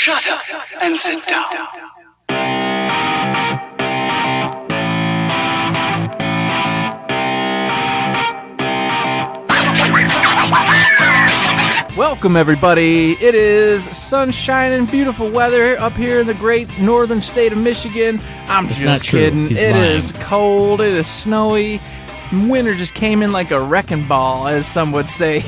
Shut up and sit down. Welcome, everybody. It is sunshine and beautiful weather up here in the great northern state of Michigan. I'm just kidding. It is cold. It is snowy. Winter just came in like a wrecking ball, as some would say.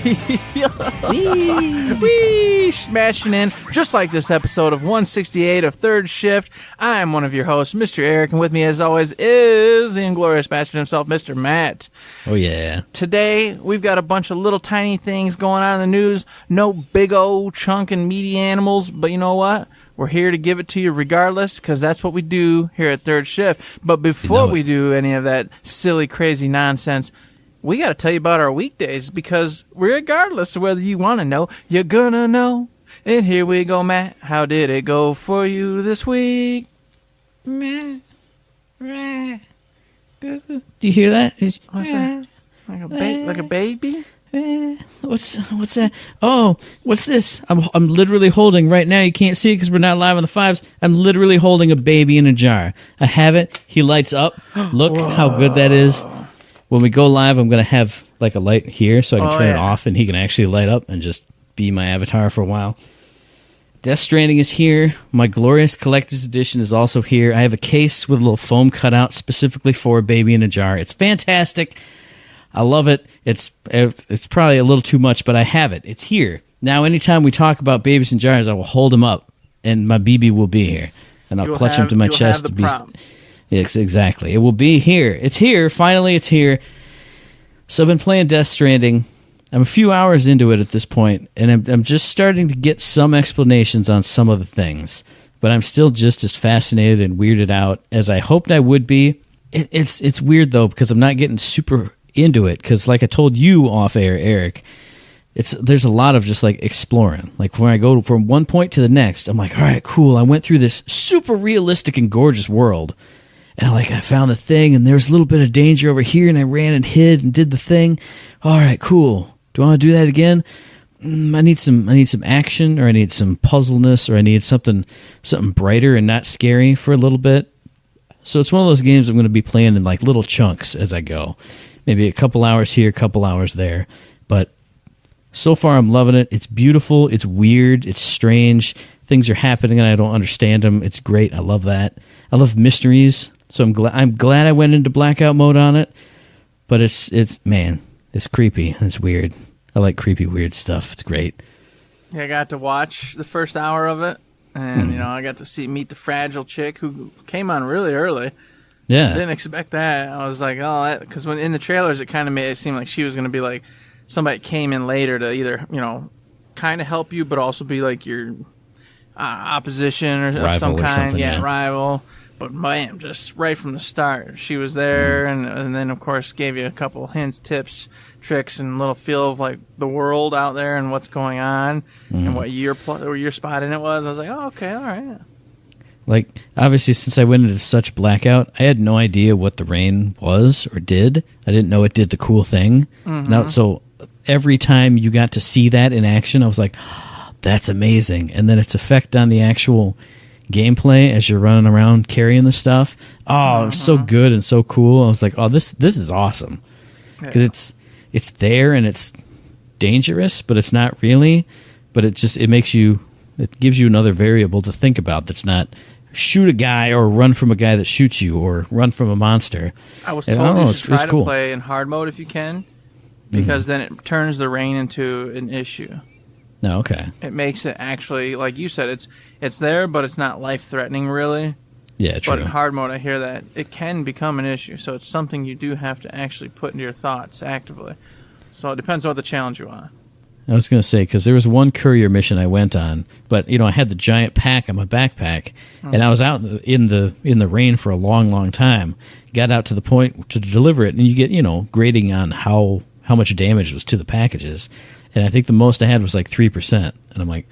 Whee! Smashing in, just like this episode of 168 of Third Shift. I am one of your hosts, Mr. Eric, and with me, as always, is the inglorious bastard himself, Mr. Matt. Oh, yeah. Today, we've got a bunch of little tiny things going on in the news. No big old chunk and meaty animals, but you know what? We're here to give it to you regardless, because that's what we do here at Third Shift. But before we do any of that silly, crazy nonsense, we got to tell you about our weekdays, because regardless of whether you want to know, you're gonna know. And here we go, Matt. How did it go for you this week? Do you hear that? What's that? Like a baby? What's that? Oh, what's this? I'm literally holding right now. You can't see it because we're not live on the fives. I'm literally holding a baby in a jar. I have it. He lights up. Look how good that is. When we go live, I'm gonna have like a light here so I can turn it off, and he can actually light up and just be my avatar for a while. Death Stranding is here. My glorious collector's edition is also here. I have a case with a little foam cutout specifically for a baby in a jar. It's fantastic. I love it. It's probably a little too much, but I have it. It's here. Now, anytime we talk about babies in jars, I will hold him up, and my BB will be here. And I'll clutch him to my chest. Yes, exactly. It will be here. It's here. Finally, it's here. So I've been playing Death Stranding. I'm a few hours into it at this point, and I'm just starting to get some explanations on some of the things. But I'm still just as fascinated and weirded out as I hoped I would be. It's weird, though, because I'm not getting super into it, because like I told you off air, Eric, there's a lot of just like exploring. Like when I go from one point to the next, I'm like, all right, cool, I went through this super realistic and gorgeous world, and I found the thing, and there's a little bit of danger over here, and I ran and hid and did the thing. All right, cool. Do I want to do that again? I need some action, or I need some puzzleness, or I need something brighter and not scary for a little bit. So it's one of those games I'm going to be playing in like little chunks as I go. Maybe a couple hours here, a couple hours there. But so far, I'm loving it. It's beautiful. It's weird. It's strange. Things are happening, and I don't understand them. It's great. I love that. I love mysteries. So I'm glad I went into blackout mode on it. But it's creepy. It's weird. I like creepy, weird stuff. It's great. Yeah, I got to watch the first hour of it, and I got to meet the fragile chick who came on really early. Yeah. I didn't expect that. I was like, oh, because when in the trailers, it kind of made it seem like she was going to be like somebody came in later to either, kind of help you, but also be like your opposition or of some kind. Yeah, rival. But bam, just right from the start, she was there, and then, of course, gave you a couple hints, tips, tricks, and a little feel of like the world out there and what's going on and what your spot in it was. I was like, oh, okay, all right. Like, obviously, since I went into such blackout, I had no idea what the rain was or did. I didn't know it did the cool thing. Now, so every time you got to see that in action, I was like, oh, that's amazing. And then its effect on the actual gameplay as you're running around carrying the stuff, it was so good and so cool. I was like, oh, this is awesome. Because it's there and it's dangerous, but it's not really. But it gives you another variable to think about that's not shoot a guy or run from a guy that shoots you or run from a monster. I was told you should try to play in hard mode if you can, because then it turns the rain into an issue. No, okay. It makes it actually, like you said, it's there, but it's not life-threatening really. Yeah, true. But in hard mode, I hear that it can become an issue, so it's something you do have to actually put into your thoughts actively. So it depends on what the challenge you want. I was going to say, because there was one courier mission I went on, but I had the giant pack on my backpack, and I was out in the rain for a long, long time. Got out to the point to deliver it, and you get grading on how much damage was to the packages, and I think the most I had was like 3%, and I'm like,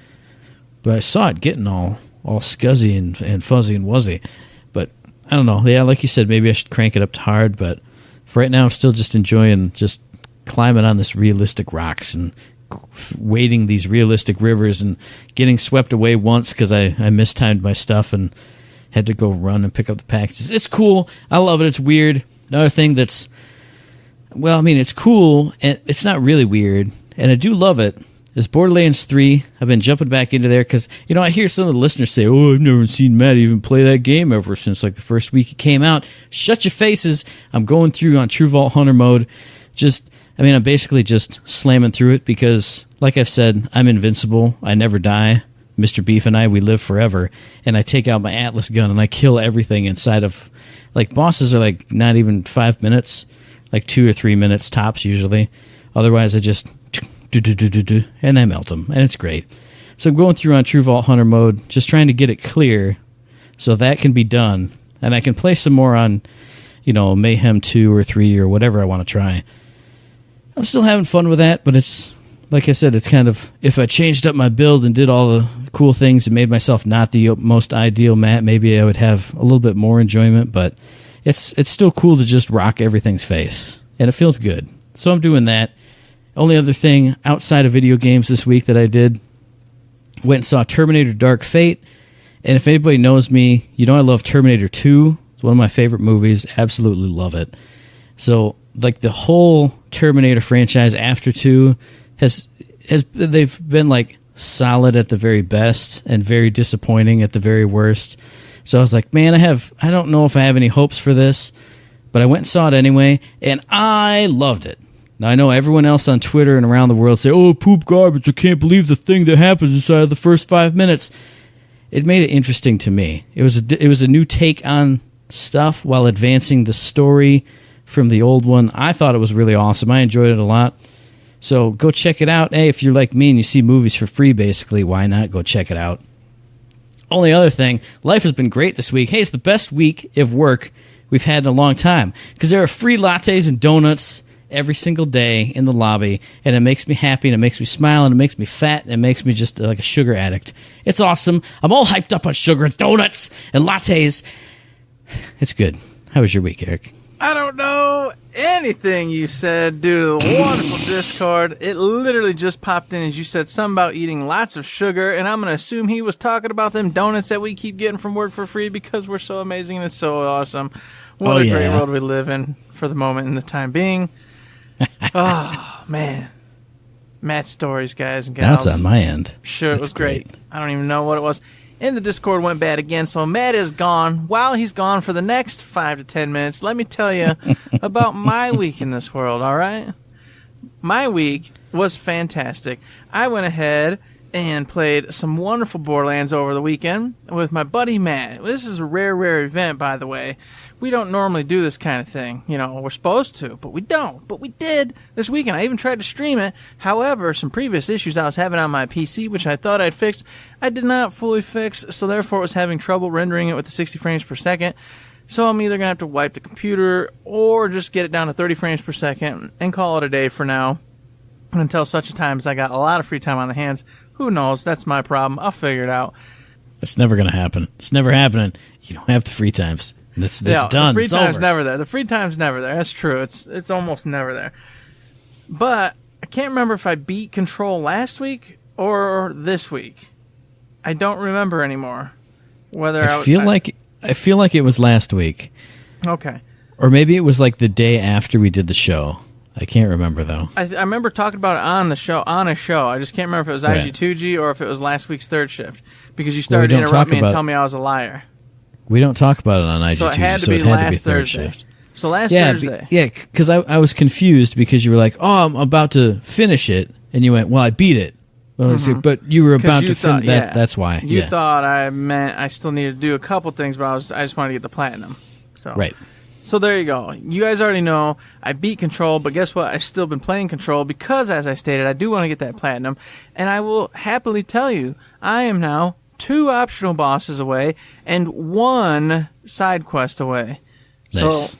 but I saw it getting all scuzzy and fuzzy and wuzzy, but I don't know. Yeah, like you said, maybe I should crank it up to hard, but for right now, I'm still just enjoying just climbing on this realistic rocks and wading these realistic rivers and getting swept away once because I mistimed my stuff and had to go run and pick up the packages. It's cool. I love it. It's weird. Another thing that's, well, I mean, it's cool, and it's not really weird, and I do love it, is Borderlands 3. I've been jumping back into there because, you know, I hear some of the listeners say, oh, I've never seen Matt even play that game ever since, like, the first week it came out. Shut your faces. I'm going through on True Vault Hunter mode. I'm basically just slamming through it because, like I've said, I'm invincible. I never die. Mr. Beef and I, we live forever. And I take out my Atlas gun and I kill everything inside of, like, bosses are, like, not even 5 minutes, like 2 or 3 minutes tops usually. Otherwise, I just and I melt them, and it's great. So I'm going through on True Vault Hunter mode, just trying to get it clear so that can be done. And I can play some more on, you know, Mayhem 2 or 3 or whatever I want to try. I'm still having fun with that, but it's, like I said, it's kind of, if I changed up my build and did all the cool things and made myself not the most ideal Matt, maybe I would have a little bit more enjoyment, but it's still cool to just rock everything's face, and it feels good. So I'm doing that. Only other thing outside of video games this week that I did, went and saw Terminator Dark Fate, and if anybody knows me, you know I love Terminator 2. It's one of my favorite movies. Absolutely love it. So, like, the whole Terminator franchise after 2 they've been, like, solid at the very best and very disappointing at the very worst. So I was like, man, I don't know if I have any hopes for this, but I went and saw it anyway, and I loved it. Now, I know everyone else on Twitter and around the world say, oh, poop garbage, I can't believe the thing that happens inside of the first 5 minutes. It made it interesting to me. It was a new take on stuff while advancing the story from the old one. I thought it was really awesome. I enjoyed it a lot. So go check it out. Hey, if you're like me and you see movies for free, basically, why not go check it out? Only other thing, life has been great this week. Hey, it's the best week of work we've had in a long time because there are free lattes and donuts every single day in the lobby, and it makes me happy, and it makes me smile, and it makes me fat, and it makes me just like a sugar addict. It's awesome. I'm all hyped up on sugar, donuts, and lattes. It's good. How was your week, Eric? I don't know anything you said due to the wonderful Discord. It literally just popped in as you said something about eating lots of sugar, and I'm going to assume he was talking about them donuts that we keep getting from work for free because we're so amazing and it's so awesome. What a great world we live in for the moment and the time being. Oh, man. Matt's stories, guys and gals. That's on my end. Sure, it was great. I don't even know what it was. And the Discord went bad again, so Matt is gone. While he's gone for the next 5 to 10 minutes, let me tell you about my week in this world, all right? My week was fantastic. I went ahead and played some wonderful Borderlands over the weekend with my buddy Matt. This is a rare event, by the way. We don't normally do this kind of thing. You know, we're supposed to, but we don't. But we did this weekend. I even tried to stream it. However, some previous issues I was having on my PC, which I thought I'd fixed, I did not fully fix, so therefore it was having trouble rendering it with the 60 frames per second. So I'm either going to have to wipe the computer or just get it down to 30 frames per second and call it a day for now until such a time as I got a lot of free time on the hands. Who knows? That's my problem. I'll figure it out. It's never going to happen. It's never happening. You don't have the free times. This done. The free it's time's over. never there. The free time's never there. That's true. It's almost never there. But I can't remember if I beat Control last week or this week. I don't remember anymore. I feel like it was last week. Okay. Or maybe it was like the day after we did the show. I can't remember though. I remember talking about it on a show. I just can't remember if it was IG2G or if it was last week's Third Shift because you started to interrupt me and tell me I was a liar. We don't talk about it on IG2G, so it had to be last Thursday. So last Thursday. Yeah, because I was confused because you were like, oh, I'm about to finish it. And you went, well, I beat it. Well, but you were about to finish that. That's why. You thought I meant I still needed to do a couple things, but I just wanted to get the platinum. So right. So there you go. You guys already know I beat Control, but guess what? I've still been playing Control because, as I stated, I do want to get that platinum. And I will happily tell you, I am now 2 optional bosses away and 1 side quest away. Nice. So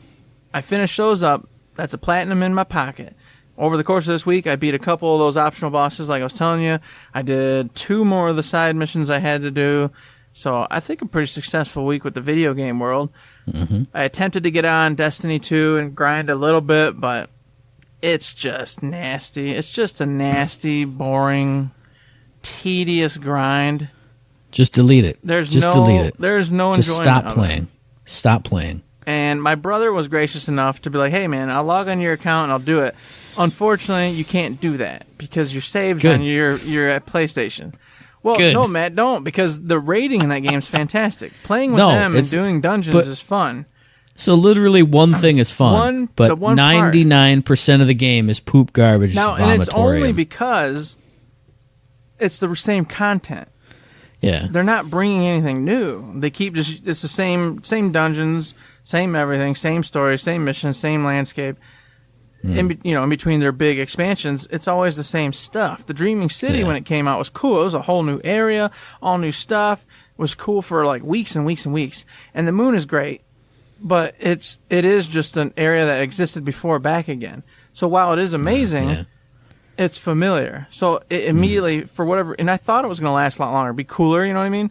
I finished those up. That's a platinum in my pocket. Over the course of this week, I beat a couple of those optional bosses like I was telling you. I did 2 more of the side missions I had to do. So I think a pretty successful week with the video game world. Mm-hmm. I attempted to get on Destiny 2 and grind a little bit, but it's just nasty. It's just a nasty, boring, tedious grind. Just delete it. Delete it. There's no just enjoyment. Stop playing. Stop playing. And my brother was gracious enough to be like, "Hey, man, I'll log on your account and I'll do it." Unfortunately, you can't do that because your saves on your at PlayStation. Well, no, Matt, don't, because the rating in that game is fantastic. Playing with them and doing dungeons is fun. So literally one thing is fun, but 99% of the game is poop garbage. Now, and it's only because it's the same content. Yeah, they're not bringing anything new. They keep it's the same dungeons, same everything, same story, same missions, same landscape. In between their big expansions, it's always the same stuff. The Dreaming City, when it came out, was cool. It was a whole new area, all new stuff. It was cool for like weeks and weeks and weeks. And the moon is great, but it is just an area that existed before back again. So while it is amazing, it's familiar. So it immediately, for whatever, and I thought it was going to last a lot longer, be cooler, you know what I mean?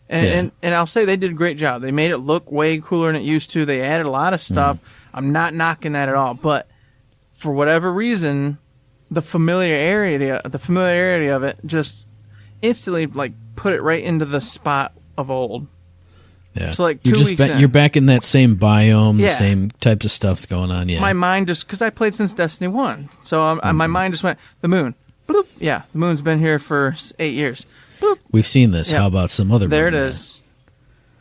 And I'll say they did a great job. They made it look way cooler than it used to. They added a lot of stuff. I'm not knocking that at all, but for whatever reason, the familiarity of it just instantly like put it right into the spot of old. Yeah. So like 2 weeks in, you're back in that same biome, the same types of stuff's going on. Yeah. My mind just, because I played since Destiny 1, so my mind just went, the moon. Bloop. Yeah, the moon's been here for 8 years. Bloop. We've seen this. How about some other? There it is.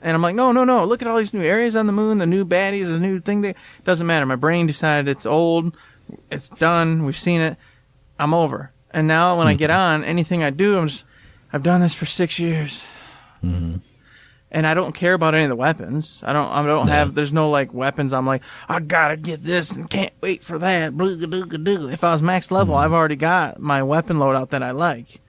And I'm like, no. Look at all these new areas on the moon, the new baddies, the new thing. Doesn't matter. My brain decided it's old. It's done. We've seen it. I'm over. And now when I get on, anything I do, I've done this for 6 years. Mm-hmm. And I don't care about any of the weapons. I don't have, there's no like weapons. I'm like, I gotta get this and can't wait for that. If I was max level, I've already got my weapon loadout that I like.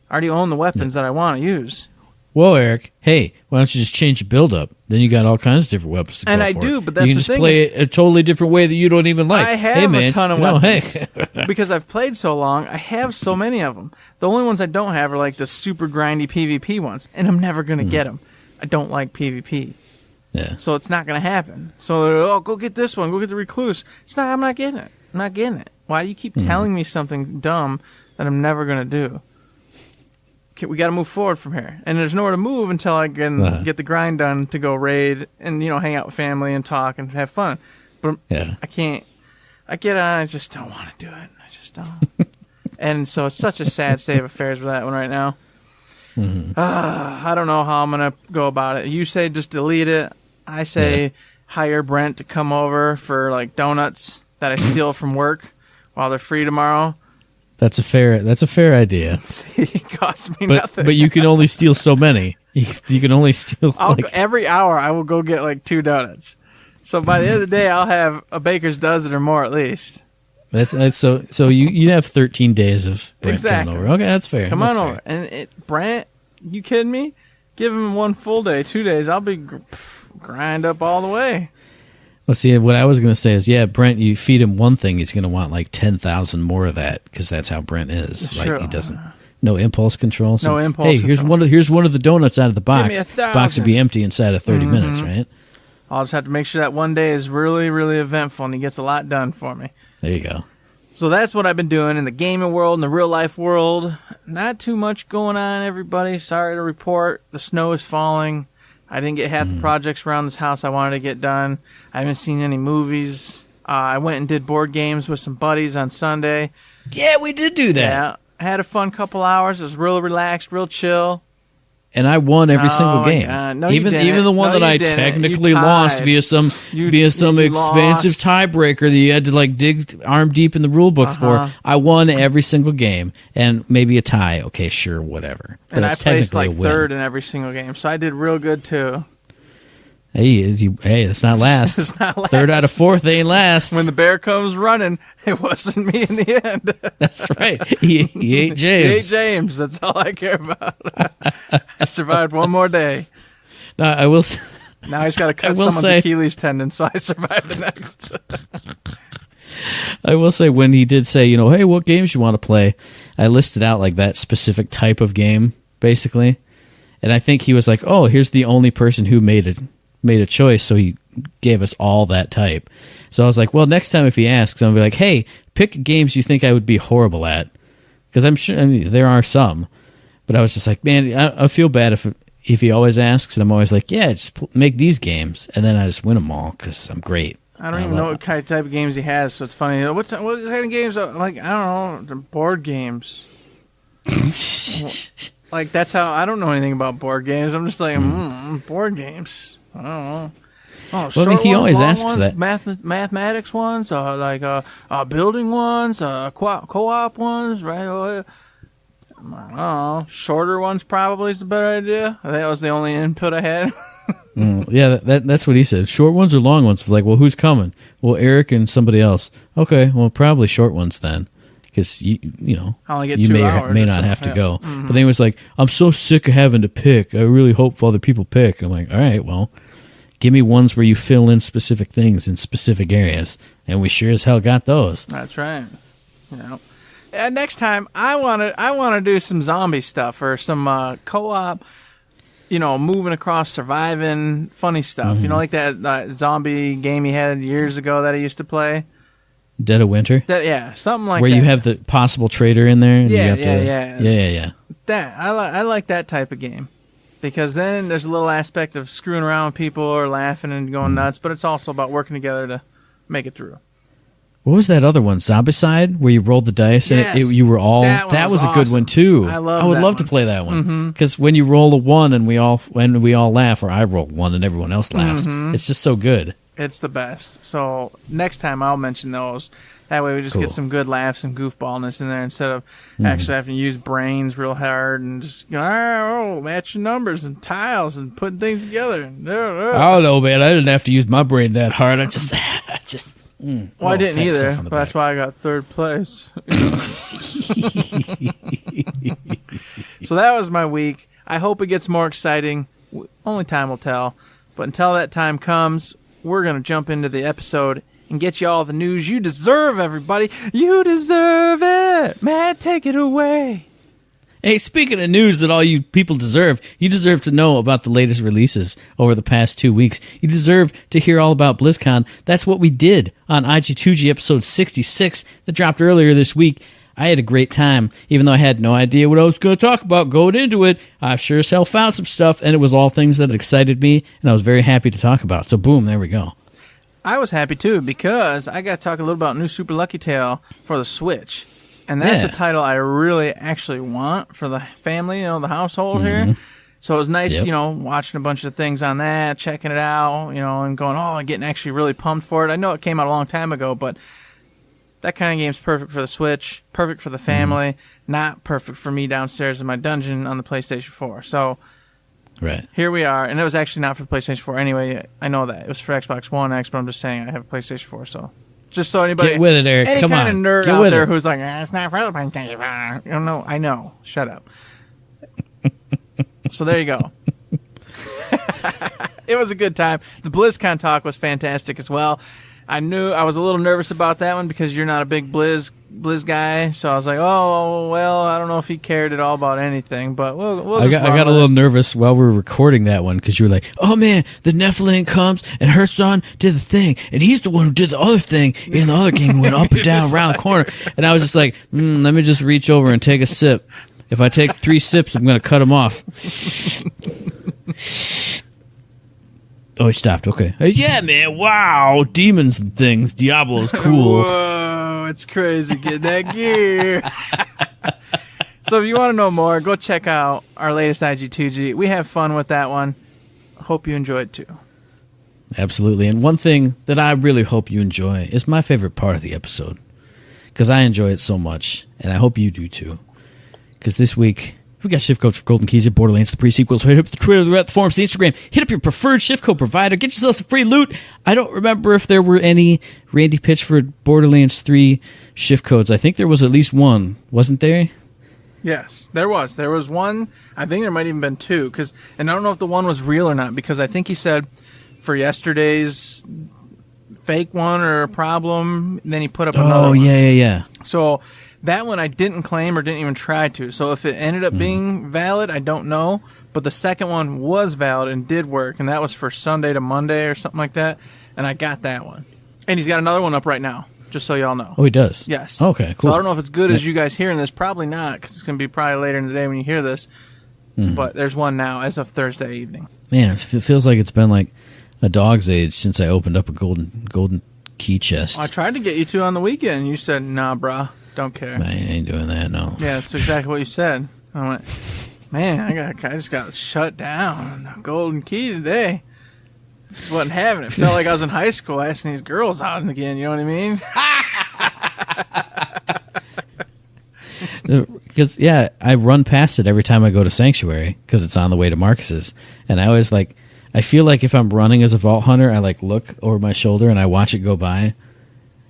I already own the weapons that I want to use. Whoa, Eric. Hey, why don't you just change your build up? Then you got all kinds of different weapons to go for. And I do, but that's you can the just thing. Play it a totally different way that you don't even like. I have a ton of weapons. Hey. Because I've played so long, I have so many of them. The only ones I don't have are like the super grindy PvP ones, and I'm never going to get them. I don't like PvP. Yeah. So it's not going to happen. So, go get this one. Go get the Recluse. I'm not getting it. I'm not getting it. Why do you keep telling me something dumb that I'm never going to do? Okay, we got to move forward from here. And there's nowhere to move until I can get the grind done to go raid and, hang out with family and talk and have fun. But I can't. I get on, I just don't want to do it. I just don't. And so it's such a sad state of affairs for that one right now. I don't know how I'm going to go about it. You say just delete it. I say hire Brent to come over for like donuts that I steal from work while they're free tomorrow. That's a fair idea. See, it costs me nothing. But you can only steal so many. You can only steal every hour I will go get like 2 donuts. So by the end of the day I'll have a baker's dozen or more at least. That's so you have 13 days of Brent coming over. Okay, that's fair. Come on over. And Brent, you kidding me? Give him 1 full day, 2 days. I'll be grind up all the way. Well, see, what I was going to say is, Brent, you feed him one thing, he's going to want like 10,000 more of that because that's how Brent is. Like, he doesn't, no impulse control. So, no impulse control. Here's one of the donuts out of the box. The box will be empty inside of 30 minutes, right? I'll just have to make sure that one day is really, really eventful and he gets a lot done for me. There you go. So that's what I've been doing in the gaming world, in the real life world. Not too much going on, everybody. Sorry to report. The snow is falling. I didn't get half the projects around this house I wanted to get done. I haven't seen any movies. I went and did board games with some buddies on Sunday. Yeah, we did do that. Yeah, I had a fun couple hours. It was real relaxed, real chill. And I won every single game. No, even the one that I technically lost via some expensive tiebreaker that you had to like dig arm deep in the rule books for. I won every single game and maybe a tie. Okay, sure, whatever. But and it's I placed technically like third in every single game, so I did real good too. Hey, it's not last. It's not last. Third out of fourth ain't last. When the bear comes running, it wasn't me in the end. That's right. He ate James. He ate James. That's all I care about. I survived one more day. No, I will. Now he's got to cut someone's Achilles tendon, so I survived the next. I will say, when he did say, hey, what games you want to play, I listed out like that specific type of game, basically. And I think he was like, oh, here's the only person who made a choice, so he gave us all that type. So I was like, well, next time if he asks, I'm going to be like, hey, pick games you think I would be horrible at. Because I'm sure there are some. But I was just like, man, I feel bad if he always asks, and I'm always like, yeah, just make these games. And then I just win them all because I'm great. I don't even know what kind of type of games he has, so it's funny. What kind of games? Like, I don't know, board games. Like, that's how I don't know anything about board games. I'm just like, board games. I don't know. Oh, well, I mean, he always asks ones, that. Mathematics ones, building ones, co-op ones, right? I don't know. Shorter ones probably is the better idea. I think that was the only input I had. Yeah, that's what he said. Short ones or long ones? Like, well, who's coming? Well, Eric and somebody else. Okay, well, probably short ones then. Because, you know, I only get you 2 hours may not have to go. But then he was like, I'm so sick of having to pick. I really hope other people pick. I'm like, all right, well, give me ones where you fill in specific things in specific areas. And we sure as hell got those. That's right. You know. Next time, I want to do some zombie stuff or some co-op, you know, moving across, surviving, funny stuff. You know, like that zombie game he had years ago that I used to play. Dead of Winter? Yeah, something like that. Where you have the possible traitor in there. And Yeah. That, I like that type of game. Because then there's a little aspect of screwing around with people or laughing and going nuts, but it's also about working together to make it through. What was that other one? Zombicide, where you rolled the dice and you were all. That was a good one too. I would love to play that one because when you roll a 1 and we all laugh, or I roll 1 and everyone else laughs, it's just so good. It's the best. So next time I'll mention those. That way we just get some good laughs and goofballness in there instead of actually having to use brains real hard and just matching numbers and tiles and putting things together. I don't know, man. I didn't have to use my brain that hard. I just. I didn't either. That's why I got 3rd place. So that was my week. I hope it gets more exciting. Only time will tell. But until that time comes, we're going to jump into the episode and get you all the news you deserve, everybody. You deserve it. Matt, take it away. Hey, speaking of news that all you people deserve, you deserve to know about the latest releases over the past 2 weeks. You deserve to hear all about BlizzCon. That's what we did on IG2G episode 66 that dropped earlier this week. I had a great time, even though I had no idea what I was going to talk about going into it. I sure as hell found some stuff, and it was all things that excited me, and I was very happy to talk about. So boom, there we go. I was happy too because I got to talk a little about New Super Lucky Tale for the Switch. And that's a title I really actually want for the family, you know, the household here. So it was nice, you know, watching a bunch of things on that, checking it out, you know, and going, and getting actually really pumped for it. I know it came out a long time ago, but that kind of game's perfect for the Switch, perfect for the family, not perfect for me downstairs in my dungeon on the PlayStation 4. So here we are. And it was actually not for the PlayStation 4 anyway. I know that. It was for Xbox One X, but I'm just saying I have a PlayStation 4, so... Just so anybody, get with it, Eric. Any Come kind on. of nerd Get out with there it. who's like, it's not for the PlayStation. No, I know. Shut up. So there you go. It was a good time. The BlizzCon talk was fantastic as well. I knew I was a little nervous about that one because you're not a big Blizz guy. So I was like, I don't know if he cared at all about anything. But I got a little nervous while we were recording that one because you were like, oh man, the Nephilim comes and her son did the thing. And he's the one who did the other thing. And the other game went up and down around the corner. And I was just like, let me just reach over and take a sip. If I take 3 sips, I'm going to cut him off. Oh, he stopped. Okay. Yeah, man. Wow. Demons and things. Diablo's cool. Whoa, it's crazy getting that gear. So if you want to know more, go check out our latest IG2G. We have fun with that one. Hope you enjoyed too. Absolutely. And one thing that I really hope you enjoy is my favorite part of the episode. Because I enjoy it so much. And I hope you do too. Because this week... we got shift codes for Golden Keys at Borderlands, the pre-sequels. Hit up the Twitter, the forums, the Instagram. Hit up your preferred shift code provider. Get yourself some free loot. I don't remember if there were any Randy Pitchford Borderlands 3 shift codes. I think there was at least one. Wasn't there? Yes, there was. There was one. I think there might even been 2. And I don't know if the one was real or not because I think he said for yesterday's fake one or a problem, then he put up another one. Yeah. So... that one I didn't claim or didn't even try to. So if it ended up being valid, I don't know. But the second one was valid and did work, and that was for Sunday to Monday or something like that. And I got that one. And he's got another one up right now, just so y'all know. Oh, he does? Yes. Okay, cool. So I don't know if it's good as you guys hearing this. Probably not, because it's going to be probably later in the day when you hear this. But there's one now as of Thursday evening. Man, it feels like it's been like a dog's age since I opened up a golden key chest. I tried to get you to on the weekend, and you said, nah, brah, don't care. I ain't doing that, no. Yeah, that's exactly what you said. I went, man, I just got shut down. Golden key today. Just wasn't having it. Felt like I was in high school asking these girls out again, you know what I mean? Because, yeah, I run past it every time I go to Sanctuary because it's on the way to Marcus's. And I always I feel like if I'm running as a Vault Hunter, I look over my shoulder and I watch it go by.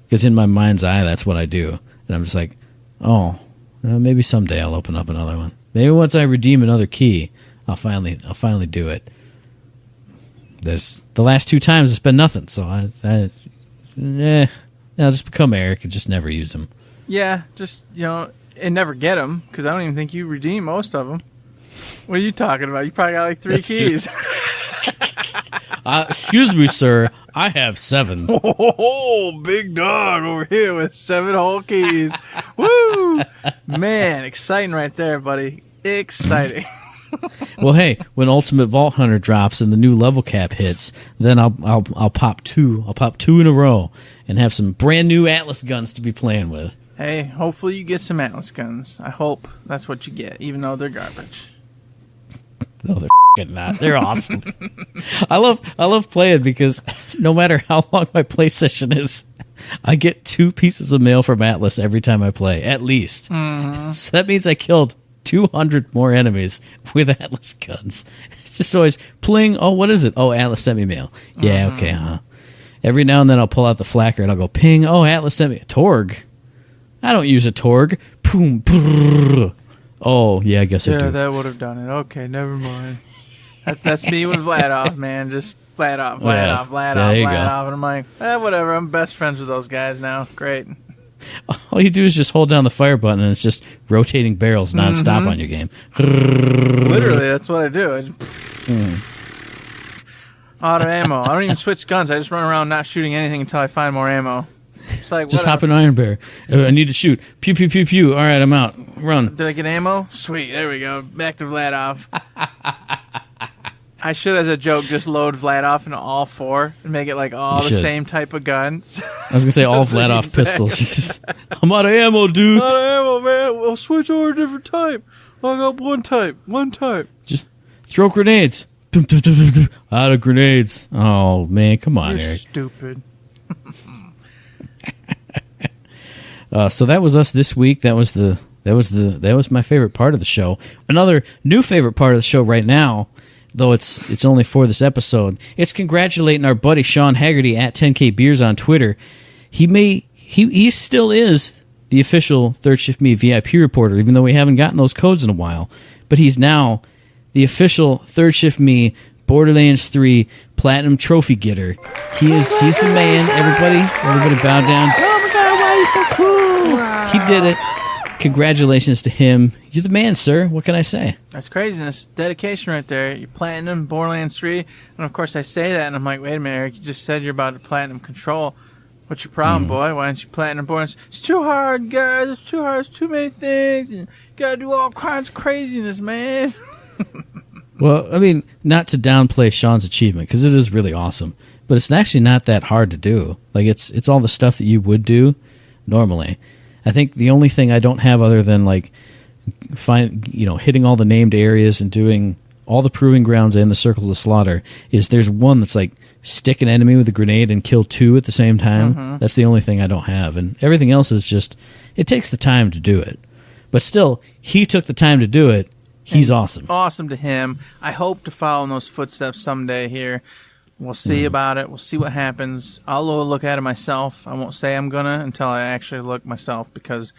Because in my mind's eye, that's what I do. And I'm just like, oh, maybe someday I'll open up another one. Maybe once I redeem another key, I'll finally do it. There's the last 2 times it's been nothing, so I'll just become Eric and just never use them. Yeah, just and never get them because I don't even think you redeem most of them. What are you talking about? You probably got like 3 That's keys. Excuse me, sir. I have 7. Oh, big dog over here with 7 whole keys. Woo! Man, exciting right there, buddy. Exciting. Well, hey, when Ultimate Vault Hunter drops and the new level cap hits, then I'll pop 2. I'll pop 2 in a row and have some brand new Atlas guns to be playing with. Hey, hopefully you get some Atlas guns. I hope that's what you get, even though they're garbage. No, they're not. They're awesome. I love playing because no matter how long my play session is, I get 2 pieces of mail from Atlas every time I play, at least. Mm-hmm. So that means I killed 200 more enemies with Atlas guns. It's just always pling. Oh, what is it? Oh, Atlas sent me mail. Yeah, okay, huh? Every now and then I'll pull out the flacker and I'll go ping. Oh, Atlas sent me a Torg. I don't use a Torg. Boom. Brrr. Oh, yeah, I guess I do. Yeah, that would have done it. Okay, never mind. That's me with Vlad man. Just Vlad off. And I'm like, whatever. I'm best friends with those guys now. Great. All you do is just hold down the fire button and it's just rotating barrels nonstop on your game. Literally, that's what I do. Auto ammo. I don't even switch guns. I just run around not shooting anything until I find more ammo. It's like, just whatever. hop in Iron Bear. I need to shoot. Pew, pew, pew, pew. All right, I'm out. Run. Did I get ammo? Sweet. There we go. Back to Vladov. I should, as a joke, just load Vladov into all 4 and make it like all the same type of guns. I was going to say all Vladov pistols. I'm out of ammo, dude. Out of ammo, man. We'll switch over a different type. I got one type. Just throw grenades. Out of grenades. Oh, man. Come on, You're Eric. Stupid. So that was us this week. That was my favorite part of the show. Another new favorite part of the show right now, though it's only for this episode. It's congratulating our buddy Sean Haggerty at 10K Beers on Twitter. He still is the official Third Shift Me VIP reporter, even though we haven't gotten those codes in a while. But he's now the official Third Shift Me Borderlands 3 Platinum Trophy getter. He's the man. Everybody bow down. Oh my God, why are you so cool? Wow. He did it. Congratulations to him. You're the man, sir. What can I say? That's craziness. Dedication right there. You're platinum, Borderlands 3. And of course I say that and I'm like, wait a minute, Eric, you just said you're about to platinum control. What's your problem, boy? Why don't you platinum Borderlands? It's too hard, guys. It's too hard. It's too many things. You gotta do all kinds of craziness, man. Well, I mean, not to downplay Sean's achievement, because it is really awesome, but it's actually not that hard to do. Like, it's all the stuff that you would do normally. I think the only thing I don't have other than, like, hitting all the named areas and doing all the proving grounds and the circles of slaughter is there's one that's, like, stick an enemy with a grenade and kill 2 at the same time. Mm-hmm. That's the only thing I don't have. And everything else is just, it takes the time to do it. But still, he took the time to do it. He's awesome. Awesome to him. I hope to follow in those footsteps someday here. We'll see about it. We'll see what happens. I'll look at it myself. I won't say I'm going to until I actually look myself because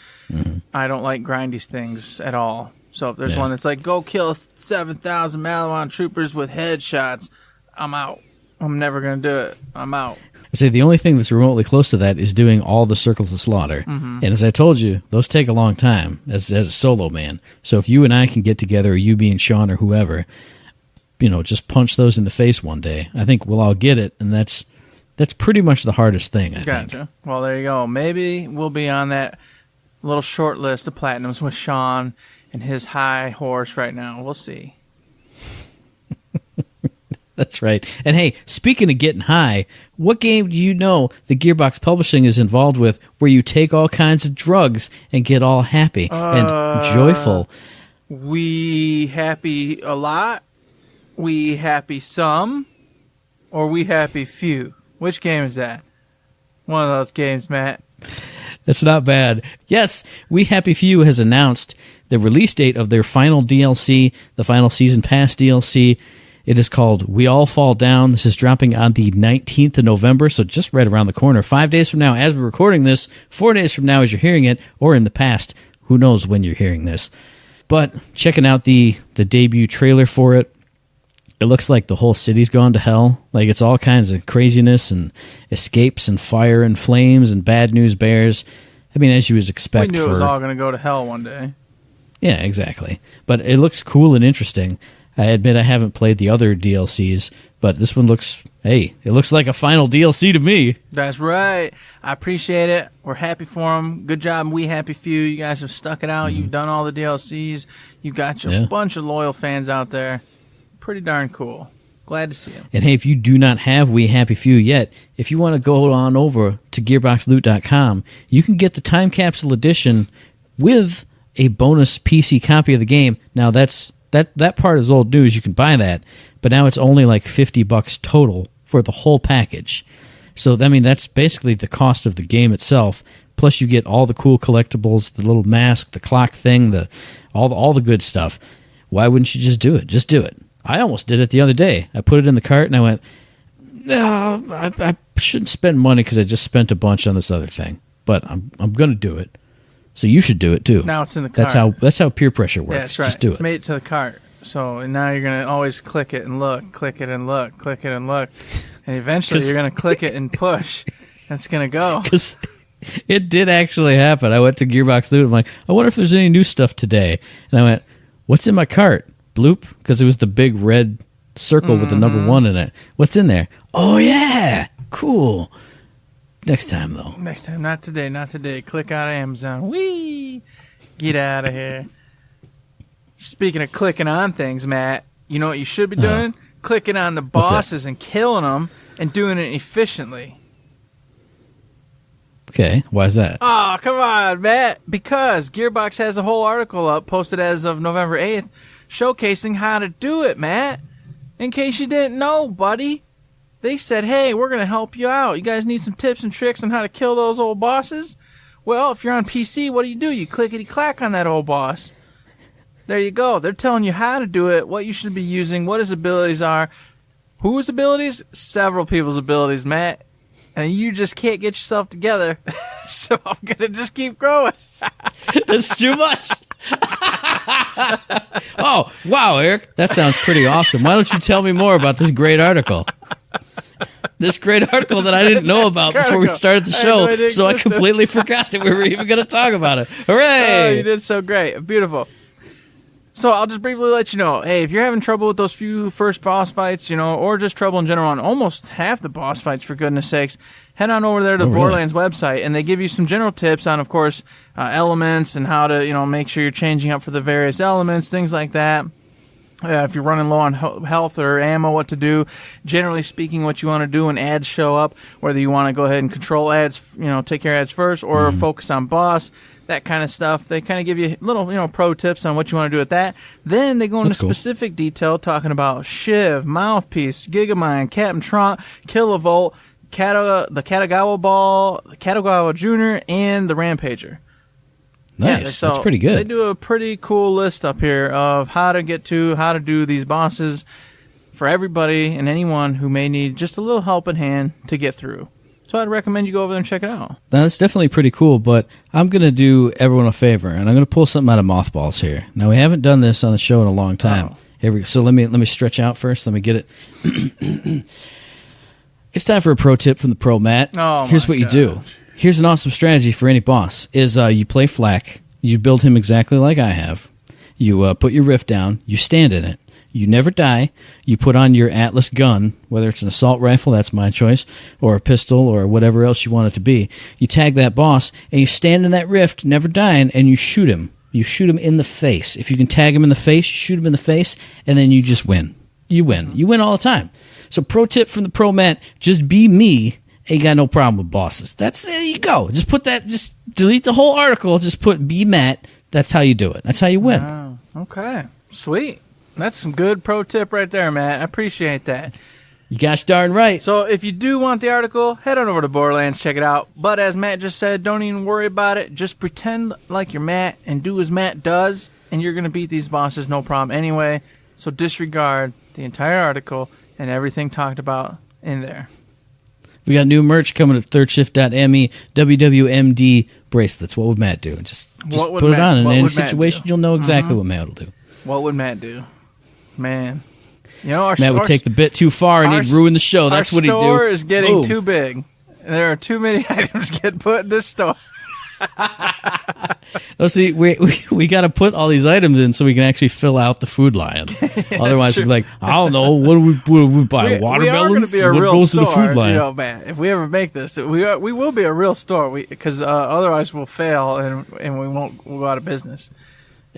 I don't like grindy things at all. So if there's one that's like, go kill 7,000 Malawan troopers with headshots, I'm out. I'm never going to do it. I'm out. I say the only thing that's remotely close to that is doing all the circles of slaughter. Mm-hmm. And as I told you, those take a long time as a solo man. So if you and I can get together, or you being Sean or whoever, just punch those in the face one day. I think we'll all get it, and that's pretty much the hardest thing, I think. Gotcha. Well, there you go. Maybe we'll be on that little short list of platinums with Sean and his high horse right now. We'll see. That's right. And hey, speaking of getting high, what game do you know the Gearbox Publishing is involved with where you take all kinds of drugs and get all happy and joyful? We happy a lot, we happy some, or we happy few? Which game is that? One of those games, Matt. That's not bad. Yes, We Happy Few has announced the release date of their final DLC, the final Season Pass DLC. It is called We All Fall Down. This is dropping on the 19th of November, so just right around the corner. 5 days from now, as we're recording this, 4 days from now as you're hearing it, or in the past. Who knows when you're hearing this. But checking out the debut trailer for it, it looks like the whole city's gone to hell. Like it's all kinds of craziness and escapes and fire and flames and bad news bears. I mean, as you would expect. We knew it was all going to go to hell one day. Yeah, exactly. But it looks cool and interesting. I admit I haven't played the other DLCs, but this one looks, it looks like a final DLC to me. That's right. I appreciate it. We're happy for them. Good job, We Happy Few. You guys have stuck it out. You've done all the DLCs. You've got your bunch of loyal fans out there. Pretty darn cool. Glad to see them. And hey, if you do not have We Happy Few yet, if you want to go on over to GearboxLoot.com, you can get the Time Capsule Edition with a bonus PC copy of the game. Now, that part is old news. You can buy that, but now it's only like $50 total for the whole package. So I mean, that's basically the cost of the game itself. Plus, you get all the cool collectibles, the little mask, the clock thing, all the good stuff. Why wouldn't you just do it? Just do it. I almost did it the other day. I put it in the cart and I went, I shouldn't spend money because I just spent a bunch on this other thing. But I'm going to do it. So you should do it too. Now it's in the cart. That's how peer pressure works. Yeah, that's right. Just do it's made it to the cart. So now you're going to always click it and look, click it and look, click it and look. And eventually you're going to click it and push. That's going to go. Because it did actually happen. I went to Gearbox Loot. I'm like, I wonder if there's any new stuff today. And I went, what's in my cart? Bloop. Because it was the big red circle with the number 1 in it. What's in there? Oh, yeah. Cool. Next time, though. Next time. Not today. Not today. Click out of Amazon. Whee! Get out of here. Speaking of clicking on things, Matt, you know what you should be doing? Clicking on the bosses and killing them and doing it efficiently. Okay. Why is that? Oh, come on, Matt. Because Gearbox has a whole article up, posted as of November 8th, showcasing how to do it, Matt. In case you didn't know, buddy. They said, hey, we're going to help you out. You guys need some tips and tricks on how to kill those old bosses? Well, if you're on PC, what do? You clickety-clack on that old boss. There you go. They're telling you how to do it, what you should be using, what his abilities are. Whose abilities? Several people's abilities, Matt. And you just can't get yourself together. So I'm going to just keep growing. That's too much. Oh, wow, Eric. That sounds pretty awesome. Why don't you tell me more about this great article? This great article that I didn't know about before we started the show, so I completely forgot that we were even going to talk about it. Hooray! Oh, you did so great. Beautiful. So I'll just briefly let you know, hey, if you're having trouble with those few first boss fights, or just trouble in general on almost half the boss fights, for goodness sakes, head on over there to the Borderlands website, and they give you some general tips on, of course, elements and how to, make sure you're changing up for the various elements, things like that. If you're running low on health or ammo, what to do. Generally speaking, what you want to do when ads show up, whether you want to go ahead and control ads, take care of ads first, or focus on boss, that kind of stuff. They kind of give you little, pro tips on what you want to do with that. Then they go into specific detail talking about Shiv, Mouthpiece, Gigamind, Captain Trump, Kilovolt, the Katagawa Ball, the Katagawa Jr., and the Rampager. Nice. Yeah, so that's pretty good. They do a pretty cool list up here of how to do these bosses for everybody and anyone who may need just a little help in hand to get through. So I'd recommend you go over there and check it out. Now, that's definitely pretty cool, but I'm going to do everyone a favor, and I'm going to pull something out of mothballs here. Now, we haven't done this on the show in a long time. So let me stretch out first. Let me get it. It's time for a pro tip from the pro, Matt. Here's what you do. Here's an awesome strategy for any boss, is you play Flak, you build him exactly like I have, you put your rift down, you stand in it, You never die. You put on your Atlas gun, whether it's an assault rifle, that's my choice, or a pistol, or whatever else you want it to be. You tag that boss, and you stand in that rift, never dying, and you shoot him. You shoot him in the face. If you can tag him in the face, you shoot him in the face, and then you just win. You win. You win all the time. So pro tip from the pro Matt, just be me. Ain't got no problem with bosses. There you go. Just put that, just delete the whole article, just put be Matt. That's how you do it. That's how you win. Wow. Okay. Sweet. That's some good pro tip right there, Matt. I appreciate that. You gosh darn right. So if you do want the article, head on over to Borderlands, check it out. But as Matt just said, don't even worry about it. Just pretend like you're Matt and do as Matt does, and you're going to beat these bosses no problem anyway. So disregard the entire article and everything talked about in there. We got new merch coming at thirdshift.me, WWMD bracelets. What would Matt do? Just put it on. In any situation, you'll know exactly what Matt will do. What would Matt do? Man. You know, Matt would take the bit too far and he'd ruin the show. That's what he'd do. Our store is getting too big. There are too many items getting put in this store. No, see, we got to put all these items in so we can actually fill out the food line. Otherwise, we'd be like, I don't know, what do we buy? Watermelons? We are going to be a what real goes store, to the food line? You know, man, if we ever make this, we will be a real store. Because otherwise, we'll fail and we'll go out of business.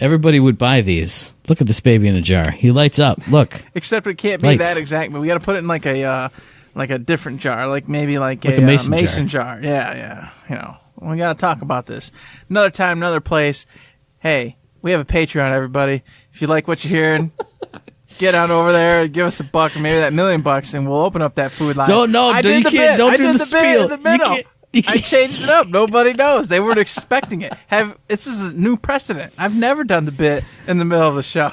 Everybody would buy these. Look at this baby in a jar. He lights up. Look. Except it can't be that exact. But we got to put it in like a different jar, like maybe like a mason jar. Yeah. You know, we got to talk about this another time, another place. Hey, we have a Patreon, everybody. If you like what you're hearing, get on over there, give us $1 or maybe that $1 million, and we'll open up that food line. Don't do the spiel. I changed it up. Nobody knows. They weren't expecting it. This is a new precedent. I've never done the bit in the middle of the show.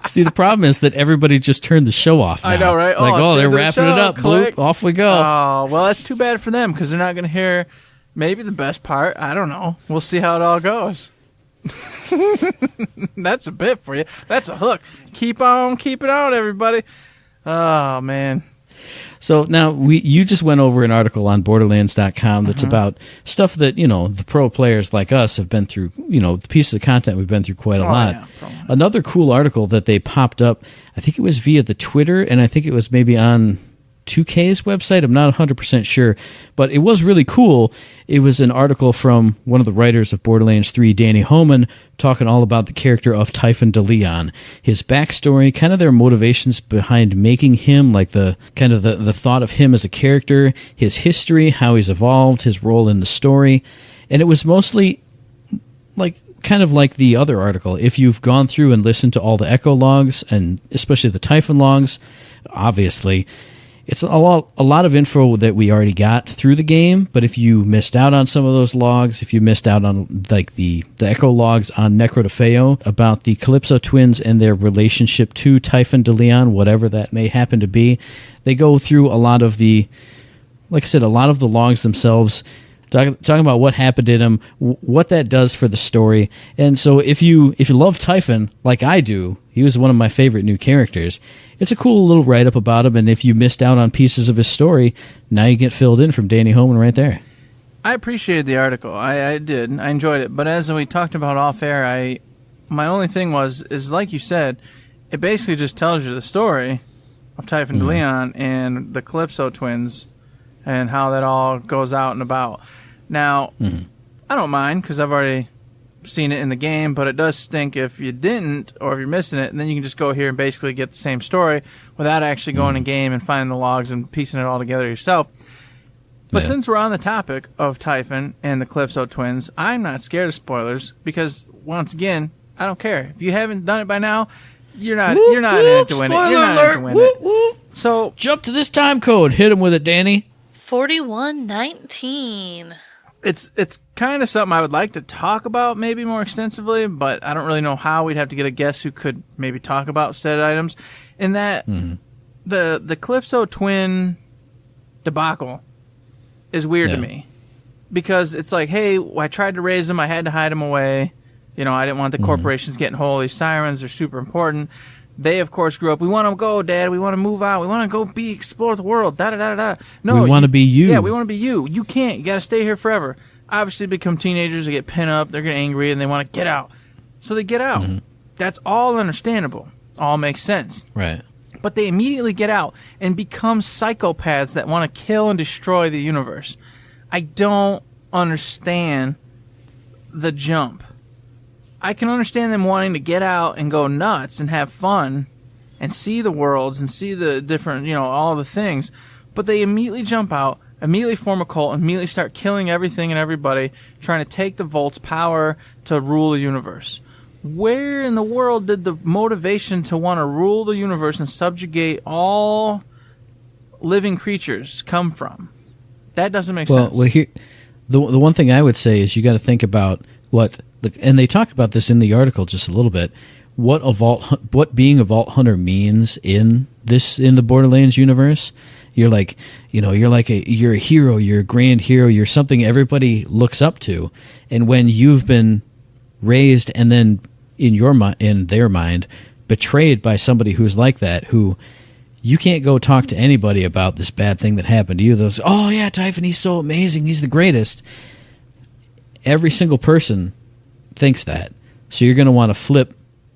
See, the problem is that everybody just turned the show off now. I know, right? They're wrapping it up. Bloop, off we go. Oh, well, that's too bad for them because they're not going to hear maybe the best part. I don't know. We'll see how it all goes. That's a bit for you. That's a hook. Keep on keeping on, everybody. Oh, man. So now you just went over an article on Borderlands.com that's about stuff that, the pro players like us have been through, the pieces of content we've been through quite a lot. Yeah, another cool article that they popped up, I think it was via the Twitter, and I think it was maybe on 2K's website. I'm not 100% sure, but it was really cool. It was an article from one of the writers of Borderlands 3, Danny Homan, talking all about the character of Typhon DeLeon, his backstory, kind of their motivations behind making him, like the thought of him as a character, his history, how he's evolved, his role in the story. And it was mostly kind of like the other article. If you've gone through and listened to all the echo logs, and especially the Typhon logs, obviously it's a lot of info that we already got through the game, but if you missed out on some of those logs, if you missed out on the echo logs on Necrotafeo about the Calypso twins and their relationship to Typhon DeLeon, whatever that may happen to be, they go through a lot of the logs themselves, talking about what happened to him, what that does for the story. And so if you love Typhon, like I do, he was one of my favorite new characters, it's a cool little write-up about him, and if you missed out on pieces of his story, now you get filled in from Danny Homan right there. I appreciated the article. I did. I enjoyed it. But as we talked about off-air, my only thing is like you said, it basically just tells you the story of Typhon DeLeon and the Calypso twins and how that all goes out and about. Now, I don't mind because I've already seen it in the game, but it does stink if you didn't or if you're missing it, and then you can just go here and basically get the same story without actually going in game and finding the logs and piecing it all together yourself. But since we're on the topic of Typhon and the Calypso twins, I'm not scared of spoilers because, once again, I don't care. If you haven't done it by now, you're not in it to win it. You're not in it to win it. So jump to this time code. Hit him with it, Danny. 4119. It's kind of something I would like to talk about maybe more extensively, but I don't really know how. We'd have to get a guest who could maybe talk about said items. In that, the Calypso twin debacle is weird to me. Because it's like, hey, I tried to raise them, I had to hide them away. I didn't want the corporations getting hold of these sirens. They're super important. They, of course, grew up. We want to go, Dad. We want to move out. We want to go explore the world. Da-da-da-da-da. No, we want to be you. Yeah, we want to be you. You can't. You got to stay here forever. Obviously, they become teenagers. They get pinned up. They're getting angry, and they want to get out. So they get out. That's all understandable. All makes sense. Right. But they immediately get out and become psychopaths that want to kill and destroy the universe. I don't understand the jump. I can understand them wanting to get out and go nuts and have fun and see the worlds and see the different, all the things. But they immediately jump out, immediately form a cult, immediately start killing everything and everybody, trying to take the Volt's power to rule the universe. Where in the world did the motivation to want to rule the universe and subjugate all living creatures come from? That doesn't make sense. Well, here, the one thing I would say is you got to think about and they talk about this in the article just a little bit, what being a Vault Hunter means in the Borderlands universe. You're like, you're a hero, you're a grand hero, you're something everybody looks up to, and when you've been raised and then in their mind betrayed by somebody who's like that, who you can't go talk to anybody about this bad thing that happened to you. Those, oh yeah, Typhon, he's so amazing, he's the greatest. Every single person thinks that, so you're going to want to flip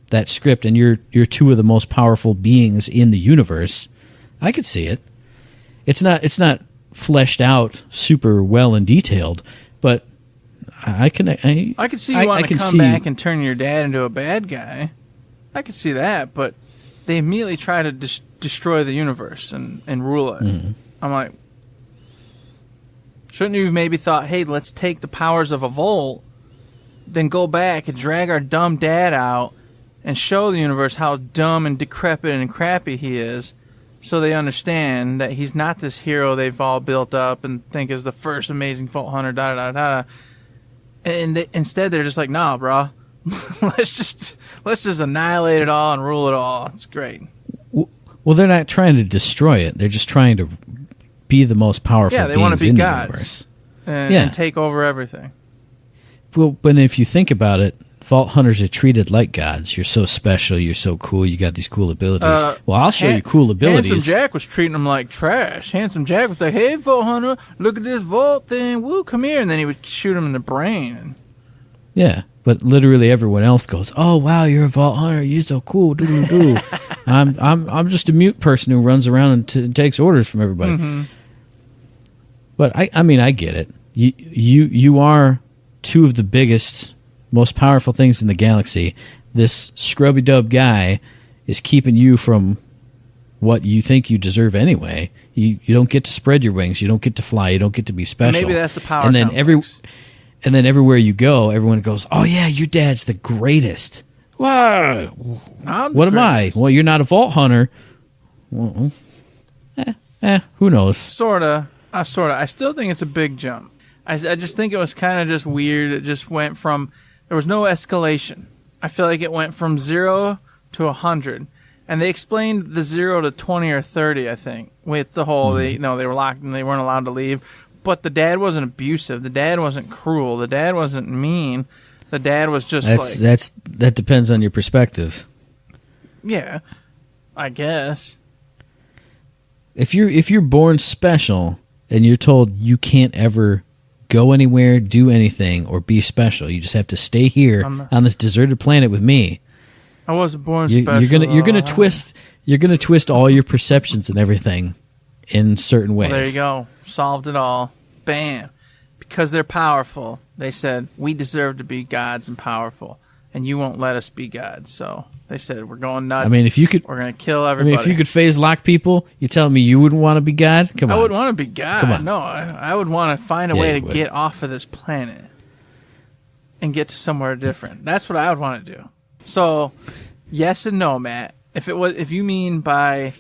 that script, and you're two of the most powerful beings in the universe. I could see it. It's not fleshed out super well and detailed, but I could see you want to come back and turn your dad into a bad guy. I could see that, but they immediately try to destroy the universe and rule it. Mm-hmm. I'm like, shouldn't you have maybe thought, hey, let's take the powers of a Volt, then go back and drag our dumb dad out and show the universe how dumb and decrepit and crappy he is, so they understand that he's not this hero they've all built up and think is the first amazing Vault Hunter, da-da-da-da-da. And instead, they're just like, nah, bro. let's just annihilate it all and rule it all. It's great. Well, they're not trying to destroy it. They're just trying to be the most powerful beings in the universe. Yeah, they want to be gods and take over everything. Well, but if you think about it, Vault Hunters are treated like gods. You're so special. You're so cool. You got these cool abilities. Well, I'll show you cool abilities. Handsome Jack was treating them like trash. Handsome Jack was like, hey, Vault Hunter, look at this Vault thing. Woo, come here. And then he would shoot him in the brain. Yeah, but literally everyone else goes, oh, wow, you're a Vault Hunter. You're so cool. Doo-doo-doo. I'm just a mute person who runs around and takes orders from everybody. Mm-hmm. But, I mean, I get it. You are two of the biggest, most powerful things in the galaxy. This scrubby-dub guy is keeping you from what you think you deserve anyway. You don't get to spread your wings. You don't get to fly. You don't get to be special. Maybe that's the power. And then everywhere you go, everyone goes, "Oh yeah, your dad's the greatest." Wow. What am I? Well, you're not a Vault Hunter. Well, who knows? Sorta. I still think it's a big jump. I just think it was kind of just weird. It just went from, there was no escalation. I feel like it went from 0 to 100. And they explained the 0 to 20 or 30, I think, with the whole, they were locked and they weren't allowed to leave. But the dad wasn't abusive. The dad wasn't cruel. The dad wasn't mean. The dad was just that depends on your perspective. Yeah, I guess. If you're born special and you're told you can't ever go anywhere, do anything, or be special, you just have to stay here on this deserted planet with me. I wasn't born special. You're gonna twist all your perceptions and everything in certain ways. Well, there you go. Solved it all. Bam. Because they're powerful, they said, we deserve to be gods and powerful, and you won't let us be gods. So they said, we're going nuts. I mean, if you could, we're going to kill everybody. if you could phase lock people, you telling me you wouldn't want to be God? Come on. I wouldn't want to be God. Come on. No, I would want to find a way to get off of this planet and get to somewhere different. That's what I would want to do. So, yes and no, Matt. If you mean by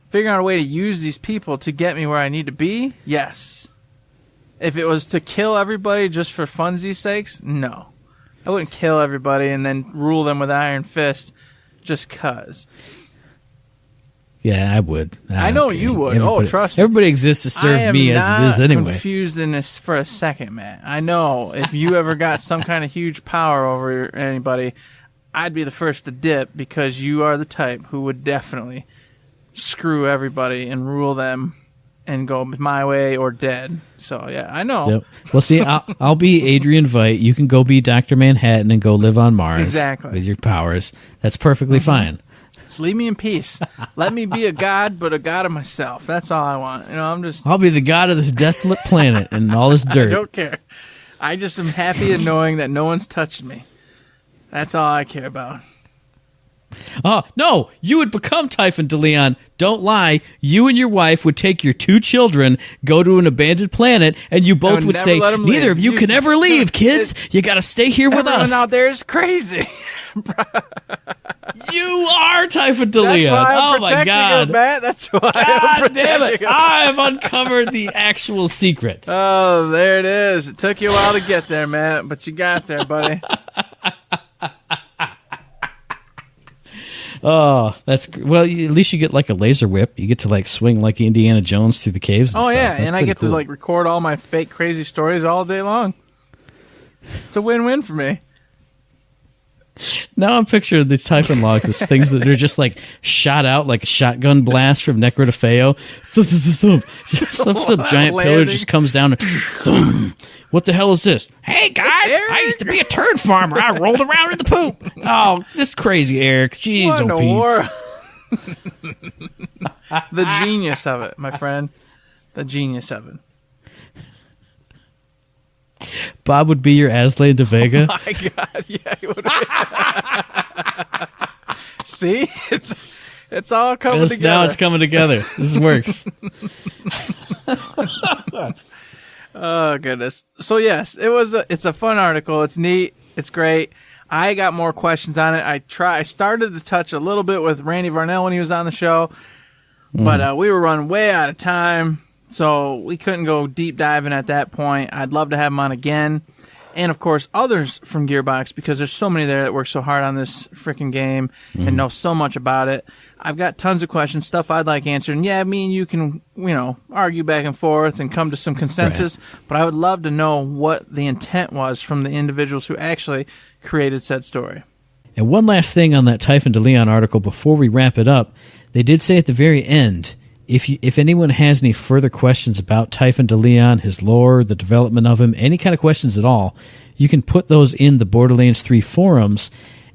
figuring out a way to use these people to get me where I need to be, yes. If it was to kill everybody just for funsies' sakes, no. I wouldn't kill everybody and then rule them with iron fist just 'cause. Yeah, I would. I know you would. Trust me. Everybody exists to serve me as it is anyway. I'm confused in this for a second, Matt. I know if you ever got some kind of huge power over anybody, I'd be the first to dip, because you are the type who would definitely screw everybody and rule them and go my way or dead. So, yeah, I know. Yep. Well, see, I'll be Adrian Veidt. You can go be Dr. Manhattan and go live on Mars. Exactly. With your powers. That's perfectly fine. Just leave me in peace. Let me be a god, but a god of myself. That's all I want. I'll be the god of this desolate planet and all this dirt. I don't care. I just am happy in knowing that no one's touched me. That's all I care about. Oh, no, you would become Typhon DeLeon. Don't lie. You and your wife would take your 2 children, go to an abandoned planet, and you both would say, neither of you can ever leave, kids. You got to stay here with us. Everyone out there is crazy. You are Typhon DeLeon. That's why I'm oh, my God. Her, Matt. That's why God damn it. I've uncovered the actual secret. Oh, there it is. It took you a while to get there, Matt, but you got there, buddy. Oh, well. At least you get like a laser whip. You get to like swing like Indiana Jones through the caves. And stuff. Yeah, That's and I get cool. to like record all my fake crazy stories all day long. It's a win-win for me. Now I'm picturing these Typhon logs as things that are just like shot out like a shotgun blast from Necro DeFeo. Some giant pillar just comes down. And what the hell is this? Hey guys, I used to be a turd farmer. I rolled around in the poop. Oh, this crazy Eric. Jeez, what oh, Pete. The genius of it, my friend. The genius of it. Bob would be your Aslan de Vega. Oh my God, yeah, he would. See, it's all coming together. Now it's coming together. This works. Oh goodness. So yes, it's a fun article. It's neat. It's great. I got more questions on it. I started to touch a little bit with Randy Varnell when he was on the show, but we were running way out of time, so we couldn't go deep diving at that point. I'd love to have him on again, and of course others from Gearbox, because there's so many there that work so hard on this freaking game and know so much about it. I've got tons of questions, stuff I'd like answered. And yeah, me and you can, argue back and forth and come to some consensus. Right. But I would love to know what the intent was from the individuals who actually created said story. And one last thing on that Typhon DeLeon article before we wrap it up. They did say at the very end, if anyone has any further questions about Typhon DeLeon, his lore, the development of him, any kind of questions at all, you can put those in the Borderlands 3 forums,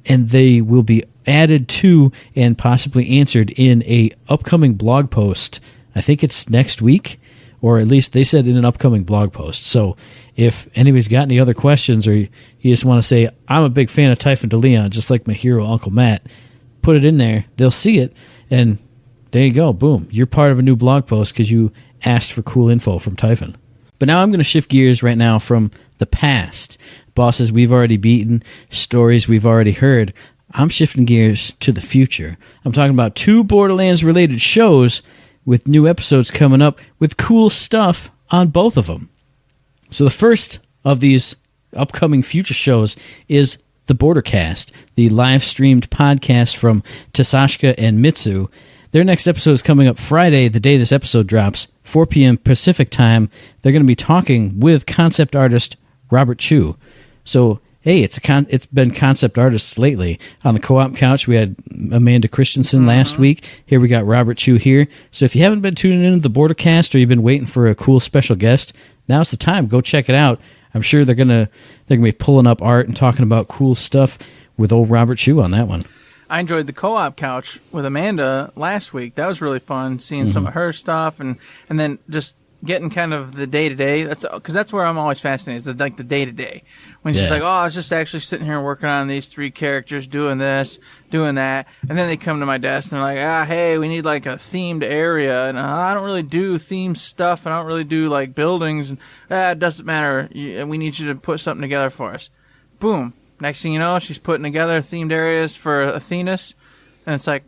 and they will be added to and possibly answered in a upcoming blog post. I think it's next week, or at least they said in an upcoming blog post. So if anybody's got any other questions, or you just want to say, I'm a big fan of Typhon DeLeon, just like my hero Uncle Matt, put it in there. They'll see it, and there you go. Boom. You're part of a new blog post because you asked for cool info from Typhon. But now I'm going to shift gears right now from the past. Bosses we've already beaten, stories we've already heard. I'm shifting gears to the future. I'm talking about 2 Borderlands-related shows with new episodes coming up with cool stuff on both of them. So the first of these upcoming future shows is the Bordercast, the live-streamed podcast from Tasashka and Mitsu. Their next episode is coming up Friday, the day this episode drops, 4 p.m. Pacific time. They're going to be talking with concept artist Robert Chu. So, hey, it's been concept artists lately. On the co-op couch, we had Amanda Christensen last week. Here we got Robert Chu here. So if you haven't been tuning into the Bordercast, or you've been waiting for a cool special guest, now's the time. Go check it out. I'm sure they're gonna be pulling up art and talking about cool stuff with old Robert Chu on that one. I enjoyed the co-op couch with Amanda last week. That was really fun, seeing some of her stuff, and then just getting kind of the day-to-day. That's where I'm always fascinated, is the day-to-day. When she's like, I was just actually sitting here working on these 3 characters, doing this, doing that, and then they come to my desk and they're like, hey, we need like a themed area, and I don't really do themed stuff, and I don't really do like buildings, and it doesn't matter, we need you to put something together for us. Boom. Next thing you know, she's putting together themed areas for Athenas, and it's like,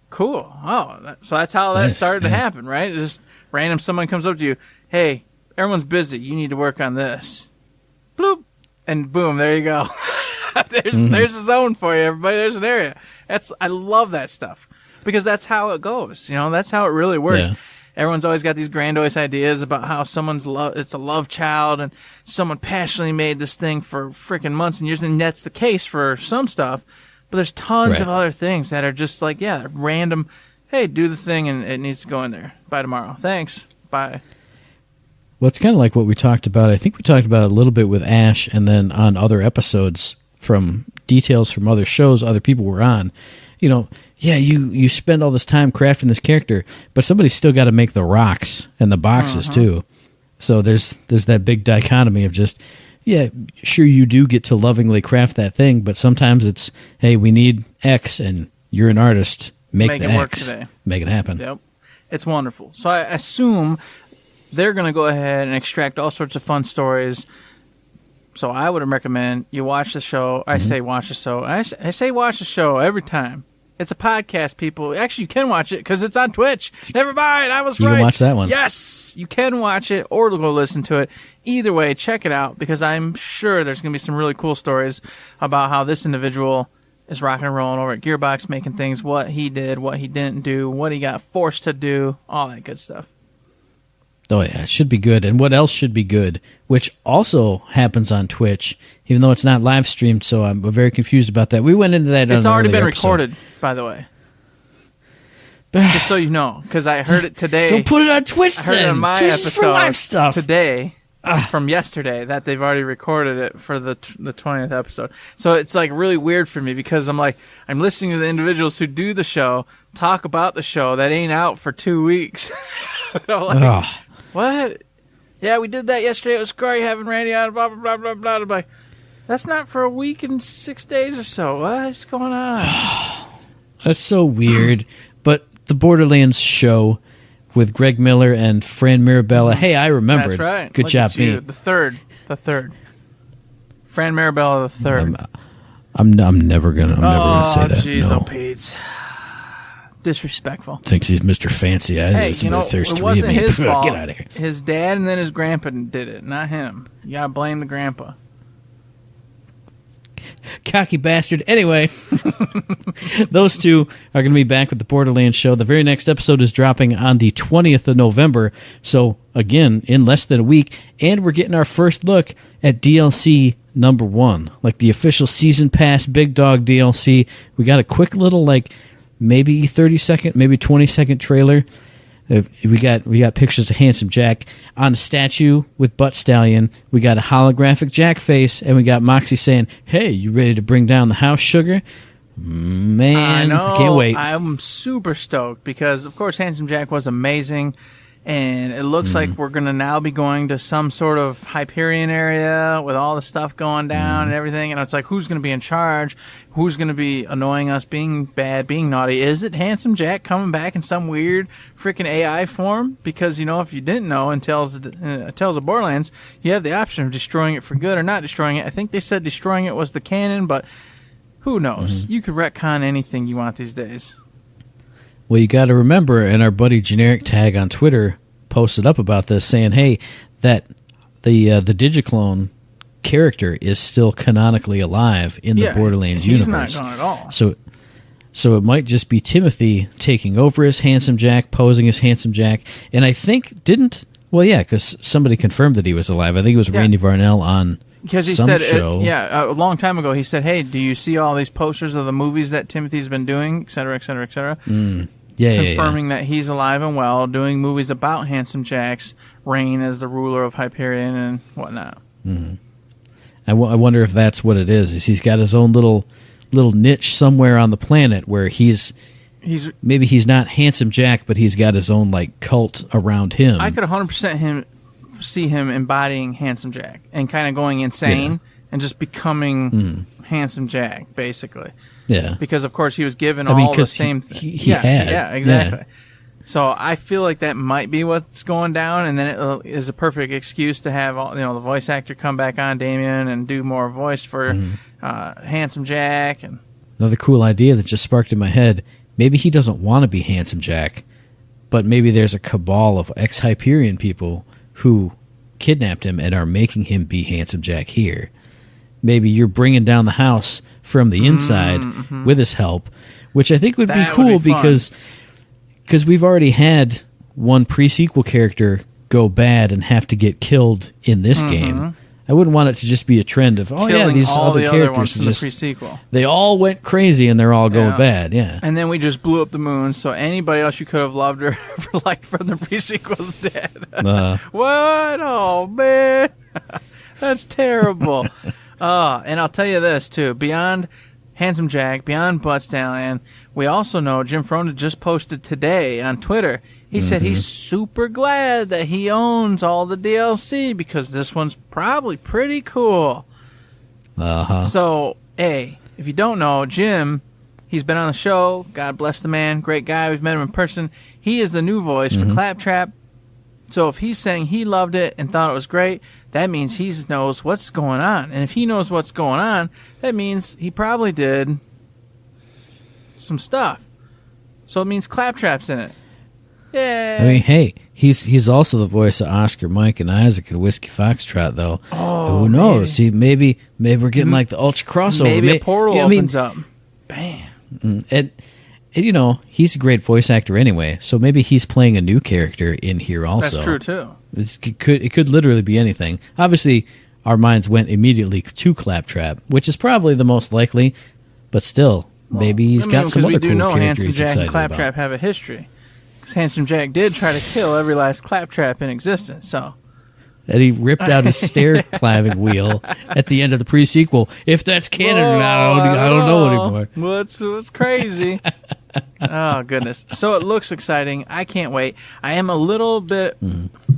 cool. Oh, so that's how that started to happen, right? It's just random someone comes up to you, hey, everyone's busy, you need to work on this. Bloop. And boom, there you go. There's a zone for you, everybody. There's an area. I love that stuff, because that's how it goes. That's how it really works. Yeah. Everyone's always got these grandiose ideas about how it's a love child, and someone passionately made this thing for freaking months and years, and that's the case for some stuff. But there's tons of other things that are just like, random. Hey, do the thing, and it needs to go in there by tomorrow. Thanks. Bye. Well, it's kind of like what we talked about. I think we talked about it a little bit with Ash, and then on other episodes from details from other shows other people were on. yeah, you spend all this time crafting this character, but somebody's still got to make the rocks and the boxes too. So there's that big dichotomy of just, yeah, sure you do get to lovingly craft that thing, but sometimes it's, hey, we need X, and you're an artist, make the it work X, today. make it happen. Yep, it's wonderful. So I assume they're going to go ahead and extract all sorts of fun stories. So I would recommend you watch the show. I say watch the show. I say watch the show every time. It's a podcast, people. Actually, you can watch it because it's on Twitch. Never mind, I was right. You can watch that one. Yes, you can watch it or go listen to it. Either way, check it out because I'm sure there's going to be some really cool stories about how this individual is rocking and rolling over at Gearbox, making things, what he did, what he didn't do, what he got forced to do, all that good stuff. Oh, yeah, it should be good. And what else should be good, which also happens on Twitch, even though it's not live streamed, so I'm very confused about that. We went into that on It's an already been earlier episode. recorded, by the way. Just so you know, because I heard it today. Don't put it on Twitch I heard then. it on my Twitch is episode for live stuff. today from yesterday that they've already recorded it for the 20th episode. So it's like really weird for me because I'm listening to the individuals who do the show talk about the show that ain't out for 2 weeks. I'm like, what? Yeah, we did that yesterday. It was great having Randy on. Blah blah blah blah blah. I'm like, that's not for a week and 6 days or so. What's going on? That's so weird. But the Borderlands show with Greg Miller and Fran Mirabella. Hey, I remembered. That's right. Good Look job, at you. me. The third. Fran Mirabella the third. I'm never gonna say that. Jeez, no. oh, Pete. Disrespectful. Thinks he's Mr. Fancy. Hey, you know, there's it three wasn't of me. his fault. Get out of here. His dad and then his grandpa did it, not him. You gotta blame the grandpa. Cocky bastard. Anyway, those two are going to be back with the Borderlands show. The very next episode is dropping on the 20th of November. So, again, in less than a week. And we're getting our first look at DLC number 1. Like the official Season Pass Big Dog DLC. We got a quick little, maybe 30-second, maybe 20-second trailer. We got pictures of Handsome Jack on a statue with Butt Stallion. We got a holographic Jack face, and we got Moxie saying, "Hey, you ready to bring down the house, sugar?" Man, I know. can't wait. I'm super stoked because, of course, Handsome Jack was amazing. And it looks like we're going to now be going to some sort of Hyperion area with all the stuff going down and everything. And it's like, who's going to be in charge? Who's going to be annoying us, being bad, being naughty? Is it Handsome Jack coming back in some weird freaking AI form? Because, if you didn't know in Tales of Borderlands, you have the option of destroying it for good or not destroying it. I think they said destroying it was the canon, but who knows? You could retcon anything you want these days. Well, you got to remember, and our buddy Generic Tag on Twitter posted up about this, saying, "Hey, that the Digiclone character is still canonically alive in the Borderlands universe. He's not gone at all. So it might just be Timothy taking over as Handsome Jack, posing as Handsome Jack, and I think because somebody confirmed that he was alive. I think it was Randy Varnell on." Because he some said, show. a long time ago, he said, "Hey, do you see all these posters of the movies that Timothy's been doing, et cetera, et cetera, et cetera?" Confirming that he's alive and well, doing movies about Handsome Jack's reign as the ruler of Hyperion and whatnot. Mm-hmm. I wonder if that's what it is he's got his own little niche somewhere on the planet where he's maybe he's not Handsome Jack, but he's got his own cult around him. I could 100% see him embodying Handsome Jack and kind of going insane and just becoming Handsome Jack, basically. Yeah. Because, of course, he was given all the same things. He had. Yeah, exactly. Yeah. So I feel like that might be what's going down, and then it is a perfect excuse to have the voice actor come back on, Damien, and do more voice for Handsome Jack. And another cool idea that just sparked in my head, maybe he doesn't want to be Handsome Jack, but maybe there's a cabal of ex-Hyperion people who kidnapped him and are making him be Handsome Jack here. Maybe you're bringing down the house from the inside with his help, which I think would be cool because we've already had one pre-sequel character go bad and have to get killed in this game. I wouldn't want it to just be a trend of these other characters from the pre-sequel. They all went crazy and they're all going bad. Yeah, and then we just blew up the moon. So anybody else you could have loved or liked from the pre-sequel's dead. What? Oh man, that's terrible. And I'll tell you this too: beyond Handsome Jack, beyond Butt Stallion, We also know Jim Fronda just posted today on Twitter. He said he's super glad that he owns all the DLC because this one's probably pretty cool. Uh-huh. So, hey, if you don't know, Jim, he's been on the show. God bless the man. Great guy. We've met him in person. He is the new voice for Claptrap. So if he's saying he loved it and thought it was great, that means he knows what's going on. And if he knows what's going on, that means he probably did some stuff. So it means Claptrap's in it. Yeah. I mean, hey, he's also the voice of Oscar, Mike, and Isaac in Whiskey Foxtrot, though. Oh, who knows? Maybe we're getting like the ultra crossover. Maybe a portal opens up. Bam. And you know, he's a great voice actor anyway, so maybe he's playing a new character in here also. That's true too. It could literally be anything. Obviously, our minds went immediately to Claptrap, which is probably the most likely, but still, maybe he's got some other cool character he's Handsome Jack excited and Claptrap about. have a history. Because Handsome Jack did try to kill every last Claptrap in existence, so... And he ripped out his stair climbing wheel at the end of the pre-sequel. If that's canon or not, I don't know anymore. What's crazy? Oh, goodness. So it looks exciting. I can't wait. I am a little bit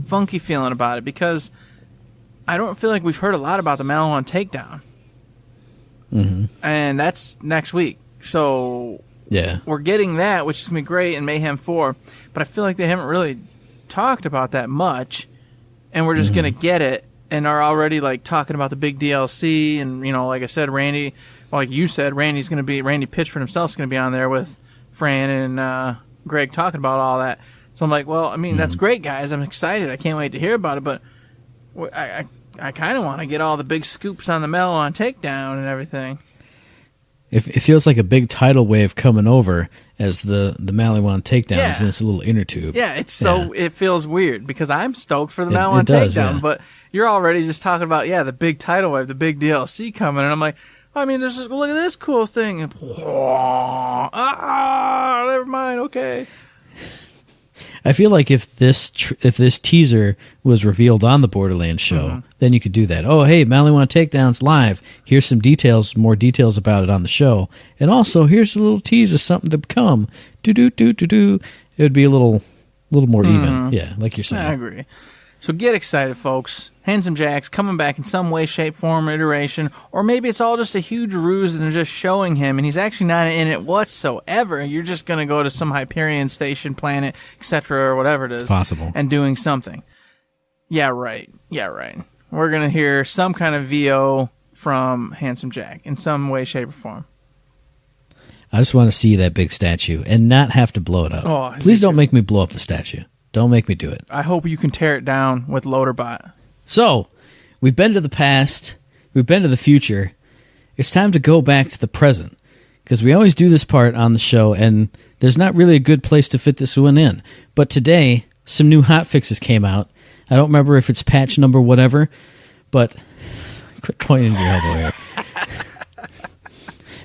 funky feeling about it because I don't feel like we've heard a lot about the Malawan takedown. And that's next week. So yeah, we're getting that, which is going to be great in Mayhem 4. But I feel like they haven't really talked about that much. And we're just going to get it and are already like talking about the big DLC. And, you know, like I said, Randy, like you said, Randy Pitchford himself is going to be on there with Fran and Greg talking about all that. So I'm like, well, I mean, that's great, guys. I'm excited. I can't wait to hear about it. But I kind of want to get all the big scoops on the Malawan takedown and everything. It feels like a big tidal wave coming over as the Malawan takedown is in this little inner tube. Yeah, it feels weird because I'm stoked for the Malawan takedown, but you're already just talking about the big tidal wave, the big DLC coming, and I'm like, I mean, look at this cool thing, and never mind, okay. I feel like if this teaser was revealed on the Borderlands show, then you could do that. Oh, hey, Malawan Takedown's live. Here's some more details about it on the show. And also, here's a little tease of something to come. Do-do-do-do-do. It would be a little more even. Yeah, like you're saying. I agree. So get excited, folks. Handsome Jack's coming back in some way, shape, form, or iteration, or maybe it's all just a huge ruse and they're just showing him, and he's actually not in it whatsoever. You're just going to go to some Hyperion station, planet, etc., or whatever it is. It's possible. And doing something. Yeah, right. We're going to hear some kind of VO from Handsome Jack in some way, shape, or form. I just want to see that big statue and not have to blow it up. Oh, please don't make me blow up the statue. Don't make me do it. I hope you can tear it down with Loaderbot. So, we've been to the past. We've been to the future. It's time to go back to the present. Because we always do this part on the show, and there's not really a good place to fit this one in. But today, some new hotfixes came out. I don't remember if it's patch number whatever, but quit pointing your elbow here.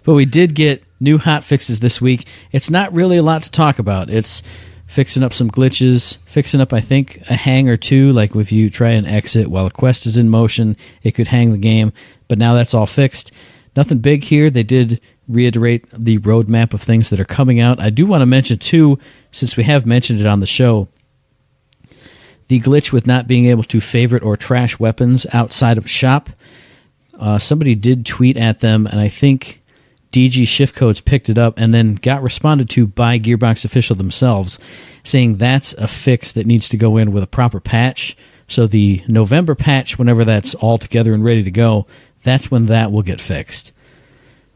But we did get new hotfixes this week. It's not really a lot to talk about. It's fixing up some glitches, fixing up, I think, a hang or two, like if you try and exit while a quest is in motion, it could hang the game, but now that's all fixed. Nothing big here. They did reiterate the roadmap of things that are coming out. I do want to mention, too, since we have mentioned it on the show, the glitch with not being able to favorite or trash weapons outside of a shop. Somebody did tweet at them, and I think DG Shift Codes picked it up and then got responded to by Gearbox Official themselves, saying that's a fix that needs to go in with a proper patch. So the November patch, whenever that's all together and ready to go, that's when that will get fixed.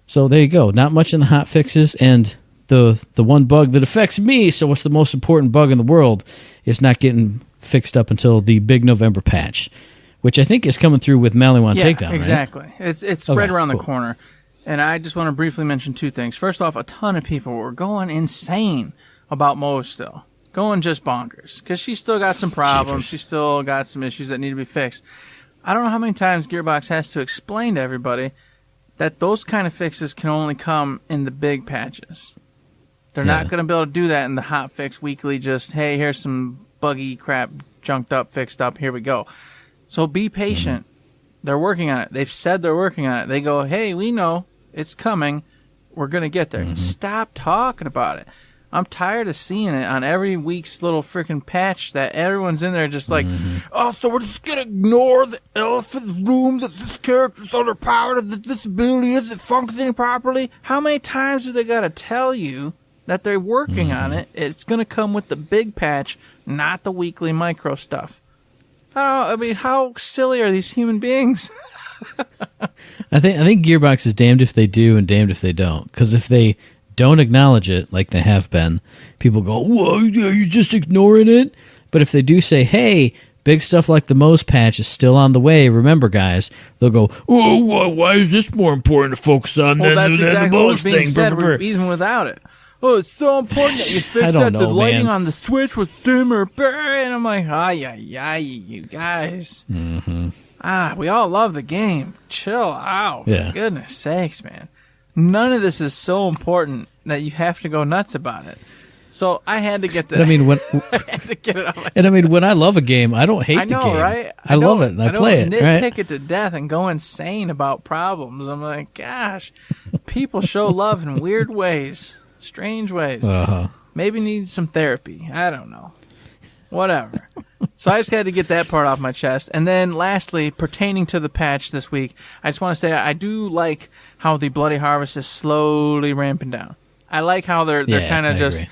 So there you go. Not much in the hot fixes, and the one bug that affects me, so what's the most important bug in the world, is not getting fixed up until the big November patch, which I think is coming through with Malawan Takedown, right? Exactly. It's right around the corner. And I just want to briefly mention two things. First off, a ton of people were going insane about Mo still. Going just bonkers. Because she's still got some problems. She's still got some issues that need to be fixed. I don't know how many times Gearbox has to explain to everybody that those kind of fixes can only come in the big patches. They're not going to be able to do that in the hot fix weekly, just, hey, here's some buggy crap junked up, fixed up, here we go. So be patient. They're working on it. They've said they're working on it. They go, hey, we know. It's coming. We're going to get there. Mm-hmm. Stop talking about it. I'm tired of seeing it on every week's little freaking patch that everyone's in there just like, oh, so we're just going to ignore the elephant's room that this character's underpowered and that this ability isn't functioning properly. How many times do they got to tell you that they're working on it? It's going to come with the big patch, not the weekly micro stuff. I mean, how silly are these human beings? I think Gearbox is damned if they do and damned if they don't. Because if they don't acknowledge it like they have been, people go, "Whoa, yeah, you're just ignoring it." But if they do say, "Hey, big stuff like the Moe's patch is still on the way. Remember, guys," they'll go, "Oh, why is this more important to focus on Well, that's than exactly the what Moe's was being thing?" said, even without it. Oh, it's so important that you fix that the lighting on the Switch was dimmer. And I'm like, you guys. We all love the game. Chill out. Yeah. For goodness sakes, man. None of this is so important that you have to go nuts about it. So I had to get that. I mean, when I had to get it out. and I mean, when I love a game, I don't hate I know, the game. right? I love it. And I play it. Nitpick it to death and go insane about problems. I'm like, gosh, people show love in weird ways, strange ways. Maybe need some therapy. I don't know. Whatever. So I just had to get that part off my chest. And then lastly, pertaining to the patch this week, I just want to say I do like how the Bloody Harvest is slowly ramping down. I like how they're kind of just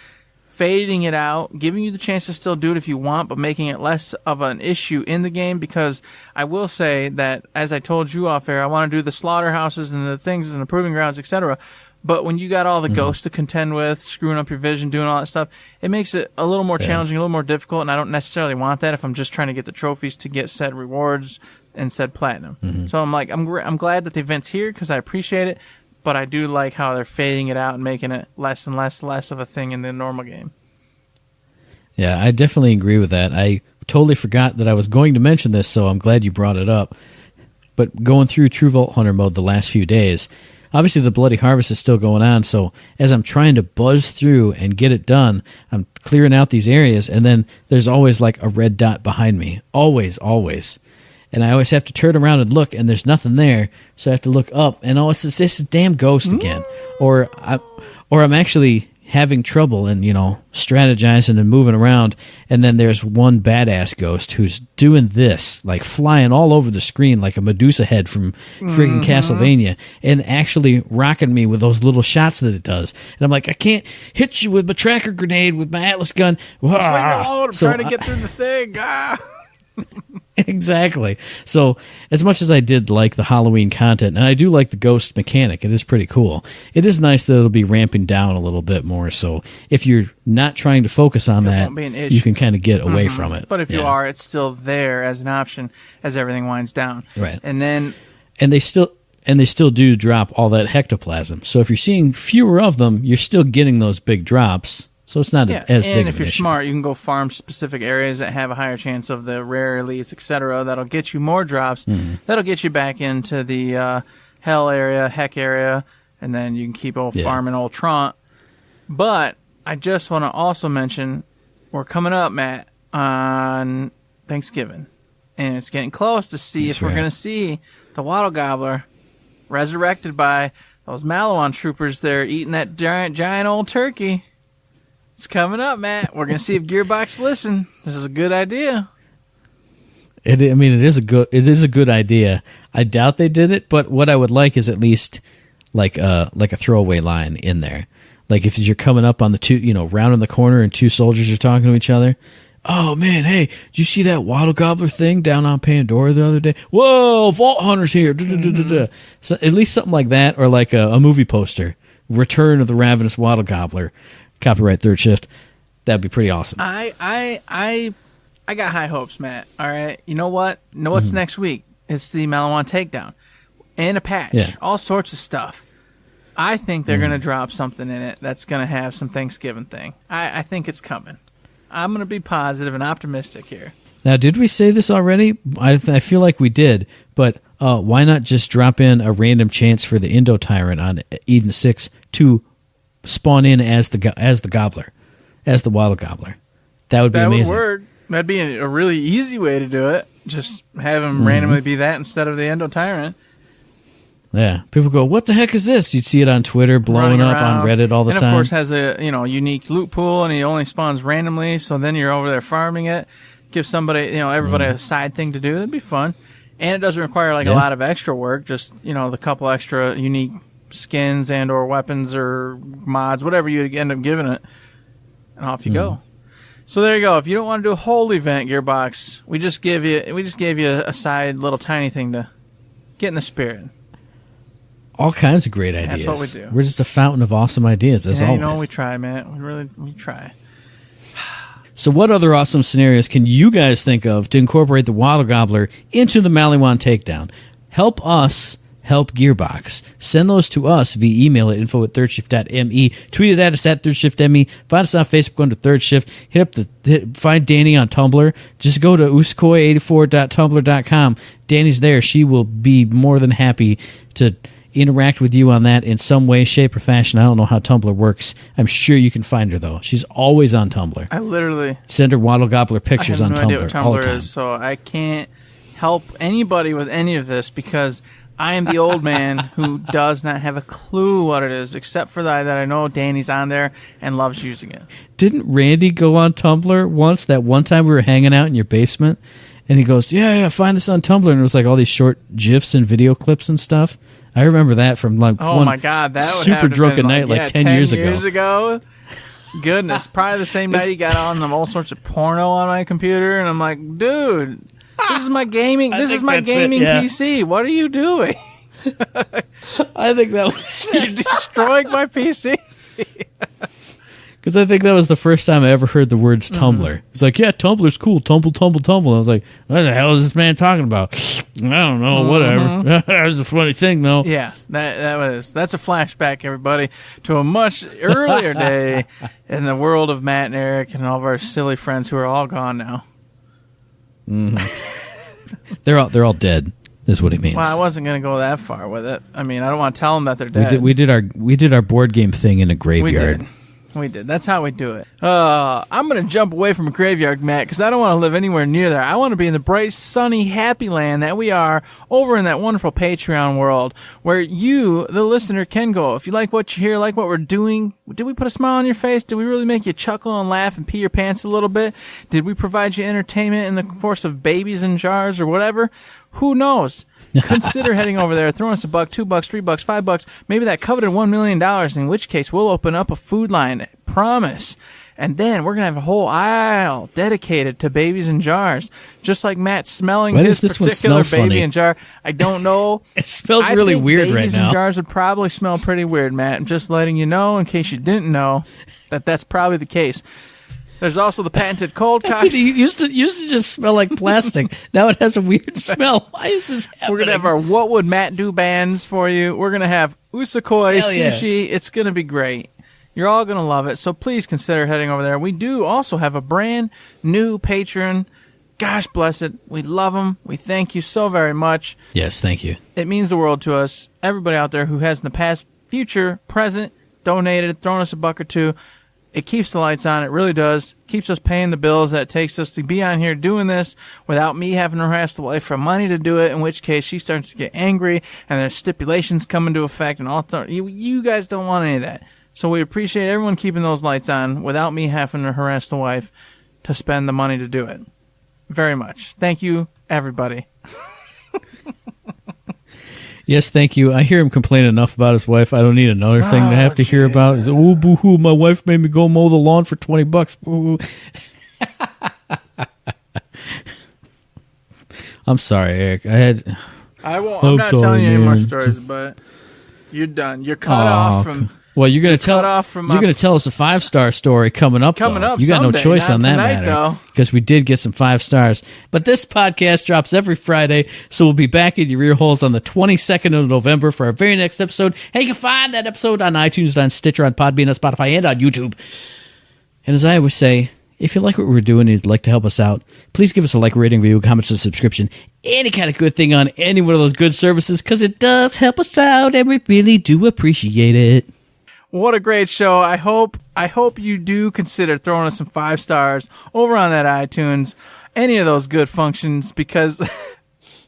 fading it out, giving you the chance to still do it if you want, but making it less of an issue in the game, because I will say that, as I told you off air, I want to do the slaughterhouses and the things and the proving grounds, etc. But when you got all the ghosts to contend with, screwing up your vision, doing all that stuff, it makes it a little more challenging, a little more difficult, and I don't necessarily want that if I'm just trying to get the trophies to get said rewards and said platinum. So I'm like, I'm glad that the event's here because I appreciate it, but I do like how they're fading it out and making it less and less of a thing in the normal game. Yeah, I definitely agree with that. I totally forgot that I was going to mention this, so I'm glad you brought it up. But going through True Vault Hunter mode the last few days, obviously the Bloody Harvest is still going on, so as I'm trying to buzz through and get it done, I'm clearing out these areas, and then there's always like a red dot behind me. Always. And I always have to turn around and look, and there's nothing there, so I have to look up, and it's this damn ghost again. Or I'm actually having trouble and, strategizing and moving around, and then there's one badass ghost who's doing this, like flying all over the screen like a Medusa head from freaking Castlevania, and actually rocking me with those little shots that it does. And I'm like, I can't hit you with my tracker grenade with my Atlas gun. I'm trying to get through the thing. Exactly. So as much as I did like the Halloween content, and I do like the ghost mechanic, it is pretty cool. It is nice that it'll be ramping down a little bit more. So if you're not trying to focus on that, you can kind of get away from it. But if you are, it's still there as an option as everything winds down. Right. And they still do drop all that hectoplasm. So if you're seeing fewer of them, you're still getting those big drops. So it's not as big. And if of an you're issue. smart, you can go farm specific areas that have a higher chance of the rare elites, etc. That'll get you more drops. That'll get you back into the hell area, heck area, and then you can keep farming old Trant. But I just want to also mention we're coming up, Matt, on Thanksgiving, and it's getting close to see if we're going to see the Wattle Gobbler resurrected by those Malawan troopers there eating that giant old turkey. It's coming up, Matt. We're going to see if Gearbox listen. This is a good idea. It is a good idea. I doubt they did it, but what I would like is at least like a throwaway line in there. Like if you're coming up on the two, rounding the corner and two soldiers are talking to each other. Oh man, hey, did you see that Wattle Gobbler thing down on Pandora the other day? Whoa, Vault Hunter's here. So at least something like that, or like a movie poster. Return of the Ravenous Wattle Gobbler. Copyright Third Shift. That'd be pretty awesome. I got high hopes, Matt. All right. You know what? What's next week? It's the Malawan takedown and a patch. Yeah. All sorts of stuff. I think they're going to drop something in it that's going to have some Thanksgiving thing. I think it's coming. I'm going to be positive and optimistic here. Now, did we say this already? I feel like we did, but why not just drop in a random chance for the Indo Tyrant on Eden 6 to spawn in as the gobbler, as the Wattle Gobbler? That would be amazing. That would work. That'd be a really easy way to do it. Just have him randomly be that instead of the Endo Tyrant. Yeah. People go, what the heck is this? You'd see it on Twitter, blowing Running up around. on Reddit all the and time. And of course has a unique loot pool, and he only spawns randomly. So then you're over there farming it. Give somebody, everybody a side thing to do. That'd be fun. And it doesn't require a lot of extra work. Just the couple extra unique skins and or weapons or mods, whatever you end up giving it, and off you go. So there you go. If you don't want to do a whole event, Gearbox, we just gave you a side little tiny thing to get in the spirit. All kinds of great ideas. That's what we do. We're just a fountain of awesome ideas, as always. We try, man. We try. So what other awesome scenarios can you guys think of to incorporate the Waddle Gobbler into the Maliwan Takedown? Help us help Gearbox. Send those to us via email at info@thirdshift.me. Tweet it at us at ThirdShiftME. Find us on Facebook under Third Shift. Find Danny on Tumblr. Just go to uskoi84.tumblr.com. Danny's there. She will be more than happy to interact with you on that in some way, shape, or fashion. I don't know how Tumblr works. I'm sure you can find her, though. She's always on Tumblr. I literally send her Waddle Gobbler pictures on Tumblr. I have no Tumblr idea all what the Tumblr time. is, so I can't help anybody with any of this because I am the old man who does not have a clue what it is, except for that I know Danny's on there and loves using it. Didn't Randy go on Tumblr once? That one time we were hanging out in your basement, and he goes, yeah, find this on Tumblr, and it was like all these short GIFs and video clips and stuff. I remember that from one my God, that would super have drunken been night 10 years ago. 10 years ago. Goodness, probably the same night you got on all sorts of porno on my computer, and I'm like, dude, this is my gaming. This is my gaming PC. What are you doing? I think that was You're destroying my PC. Because I think that was the first time I ever heard the words Tumblr. It's like, yeah, Tumblr's cool. Tumble. I was like, what the hell is this man talking about? I don't know. Whatever. That's a funny thing, though. Yeah, that's a flashback, everybody, to a much earlier day in the world of Matt and Eric and all of our silly friends who are all gone now. They're all dead. Is what it means. Well, I wasn't going to go that far with it. I mean, I don't want to tell them that they're dead. We did our board game thing in a graveyard. We did. That's how we do it. I'm going to jump away from a graveyard, Matt, because I don't want to live anywhere near there. I want to be in the bright, sunny, happy land that we are over in that wonderful Patreon world where you, the listener, can go. If you like what you hear, like what we're doing, did we put a smile on your face? Did we really make you chuckle and laugh and pee your pants a little bit? Did we provide you entertainment in the course of babies in jars or whatever? Who knows? Consider heading over there, throwing us $1, $2, $3, $5, maybe that coveted $1 million, in which case we'll open up a food line, promise. And then we're going to have a whole aisle dedicated to babies in jars, just like Matt smelling his particular baby in jar. I don't know. It smells really weird right now. Babies in jars would probably smell pretty weird, Matt. I'm just letting you know, in case you didn't know, that's probably the case. There's also the patented cold cocks. It used to just smell like plastic. Now it has a weird smell. Why is this happening? We're going to have our What Would Matt Do bands for you. We're going to have Usakoi sushi. It's going to be great. You're all going to love it. So please consider heading over there. We do also have a brand new patron. Gosh bless it. We love them. We thank you so very much. Yes, thank you. It means the world to us. Everybody out there who has in the past, future, present, donated, thrown us $1 or $2. It keeps the lights on. It really does. Keeps us paying the bills that it takes us to be on here doing this without me having to harass the wife for money to do it, in which case she starts to get angry and there's stipulations come into effect and all. You guys don't want any of that. So we appreciate everyone keeping those lights on without me having to harass the wife to spend the money to do it. Very much. Thank you, everybody. Yes, thank you. I hear him complain enough about his wife. I don't need another thing to have to hear about. He's like, oh, boo-hoo, my wife made me go mow the lawn for $20. Boo-hoo. I'm sorry, Eric. I'm not telling you any more stories, but you're done. You're cut off from... Well, you're going to tell us a 5-star story coming up. You got no choice on that matter because we did get some 5 stars. But this podcast drops every Friday, so we'll be back in your ear holes on the 22nd of November for our very next episode. And you can find that episode on iTunes, on Stitcher, on Podbean, on Spotify, and on YouTube. And as I always say, if you like what we're doing and you'd like to help us out, please give us a like, rating, review, comments, and subscription. Any kind of good thing on any one of those good services because it does help us out, and we really do appreciate it. What a great show. I hope you do consider throwing us some 5 stars over on that iTunes, any of those good functions, because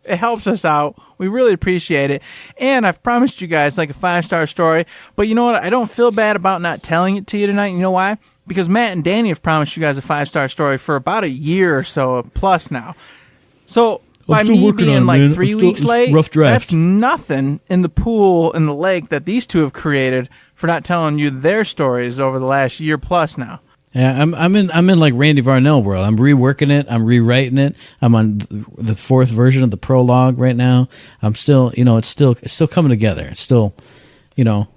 It helps us out. We really appreciate it. And I've promised you guys like a 5-star story. But you know what? I don't feel bad about not telling it to you tonight. You know why? Because Matt and Danny have promised you guys a 5-star story for about a year or so plus now. So by me being like 3 weeks late, rough draft. That's nothing in the pool in the lake that these two have created for not telling you their stories over the last year plus now. Yeah, I'm in like Randy Varnell world. I'm reworking it. I'm rewriting it. I'm on the 4th version of the prologue right now. I'm still, it's still coming together. It's still, you know.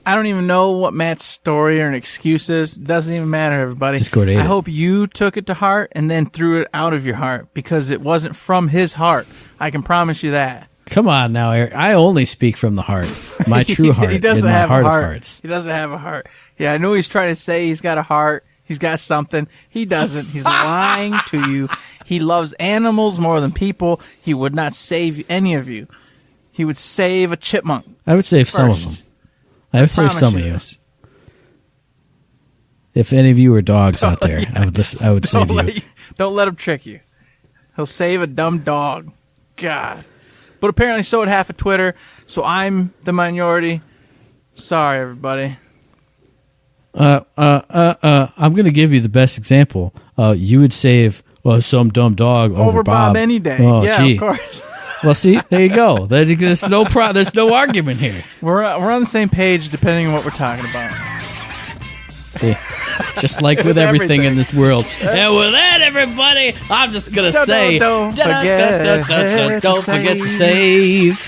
I don't even know what Matt's story or an excuse is. It doesn't even matter, everybody. Discord ate I it. hope you took it to heart and then threw it out of your heart because it wasn't from his heart. I can promise you that. Come on now, Eric. I only speak from the heart. My true heart. He doesn't in my have heart a heart. of hearts. He doesn't have a heart. Yeah, I know he's trying to say he's got a heart. He's got something. He doesn't. He's lying to you. He loves animals more than people. He would not save any of you. He would save a chipmunk. I would save some of them. I would save some of you. This. If any of you are dogs out there, I would save you. Don't let him trick you. He'll save a dumb dog. God. But apparently so would half of Twitter, so I'm the minority. Sorry, everybody. I'm going to give you the best example. You would save some dumb dog over Bob any day. Oh, yeah, gee. of course. Well, see, there you go. There's no argument here. We're on the same page depending on what we're talking about. Yeah. Just like with everything in this world. And with that, everybody, I'm just going to say, don't forget to save.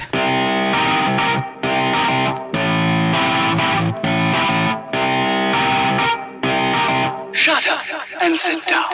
Shut up and sit down.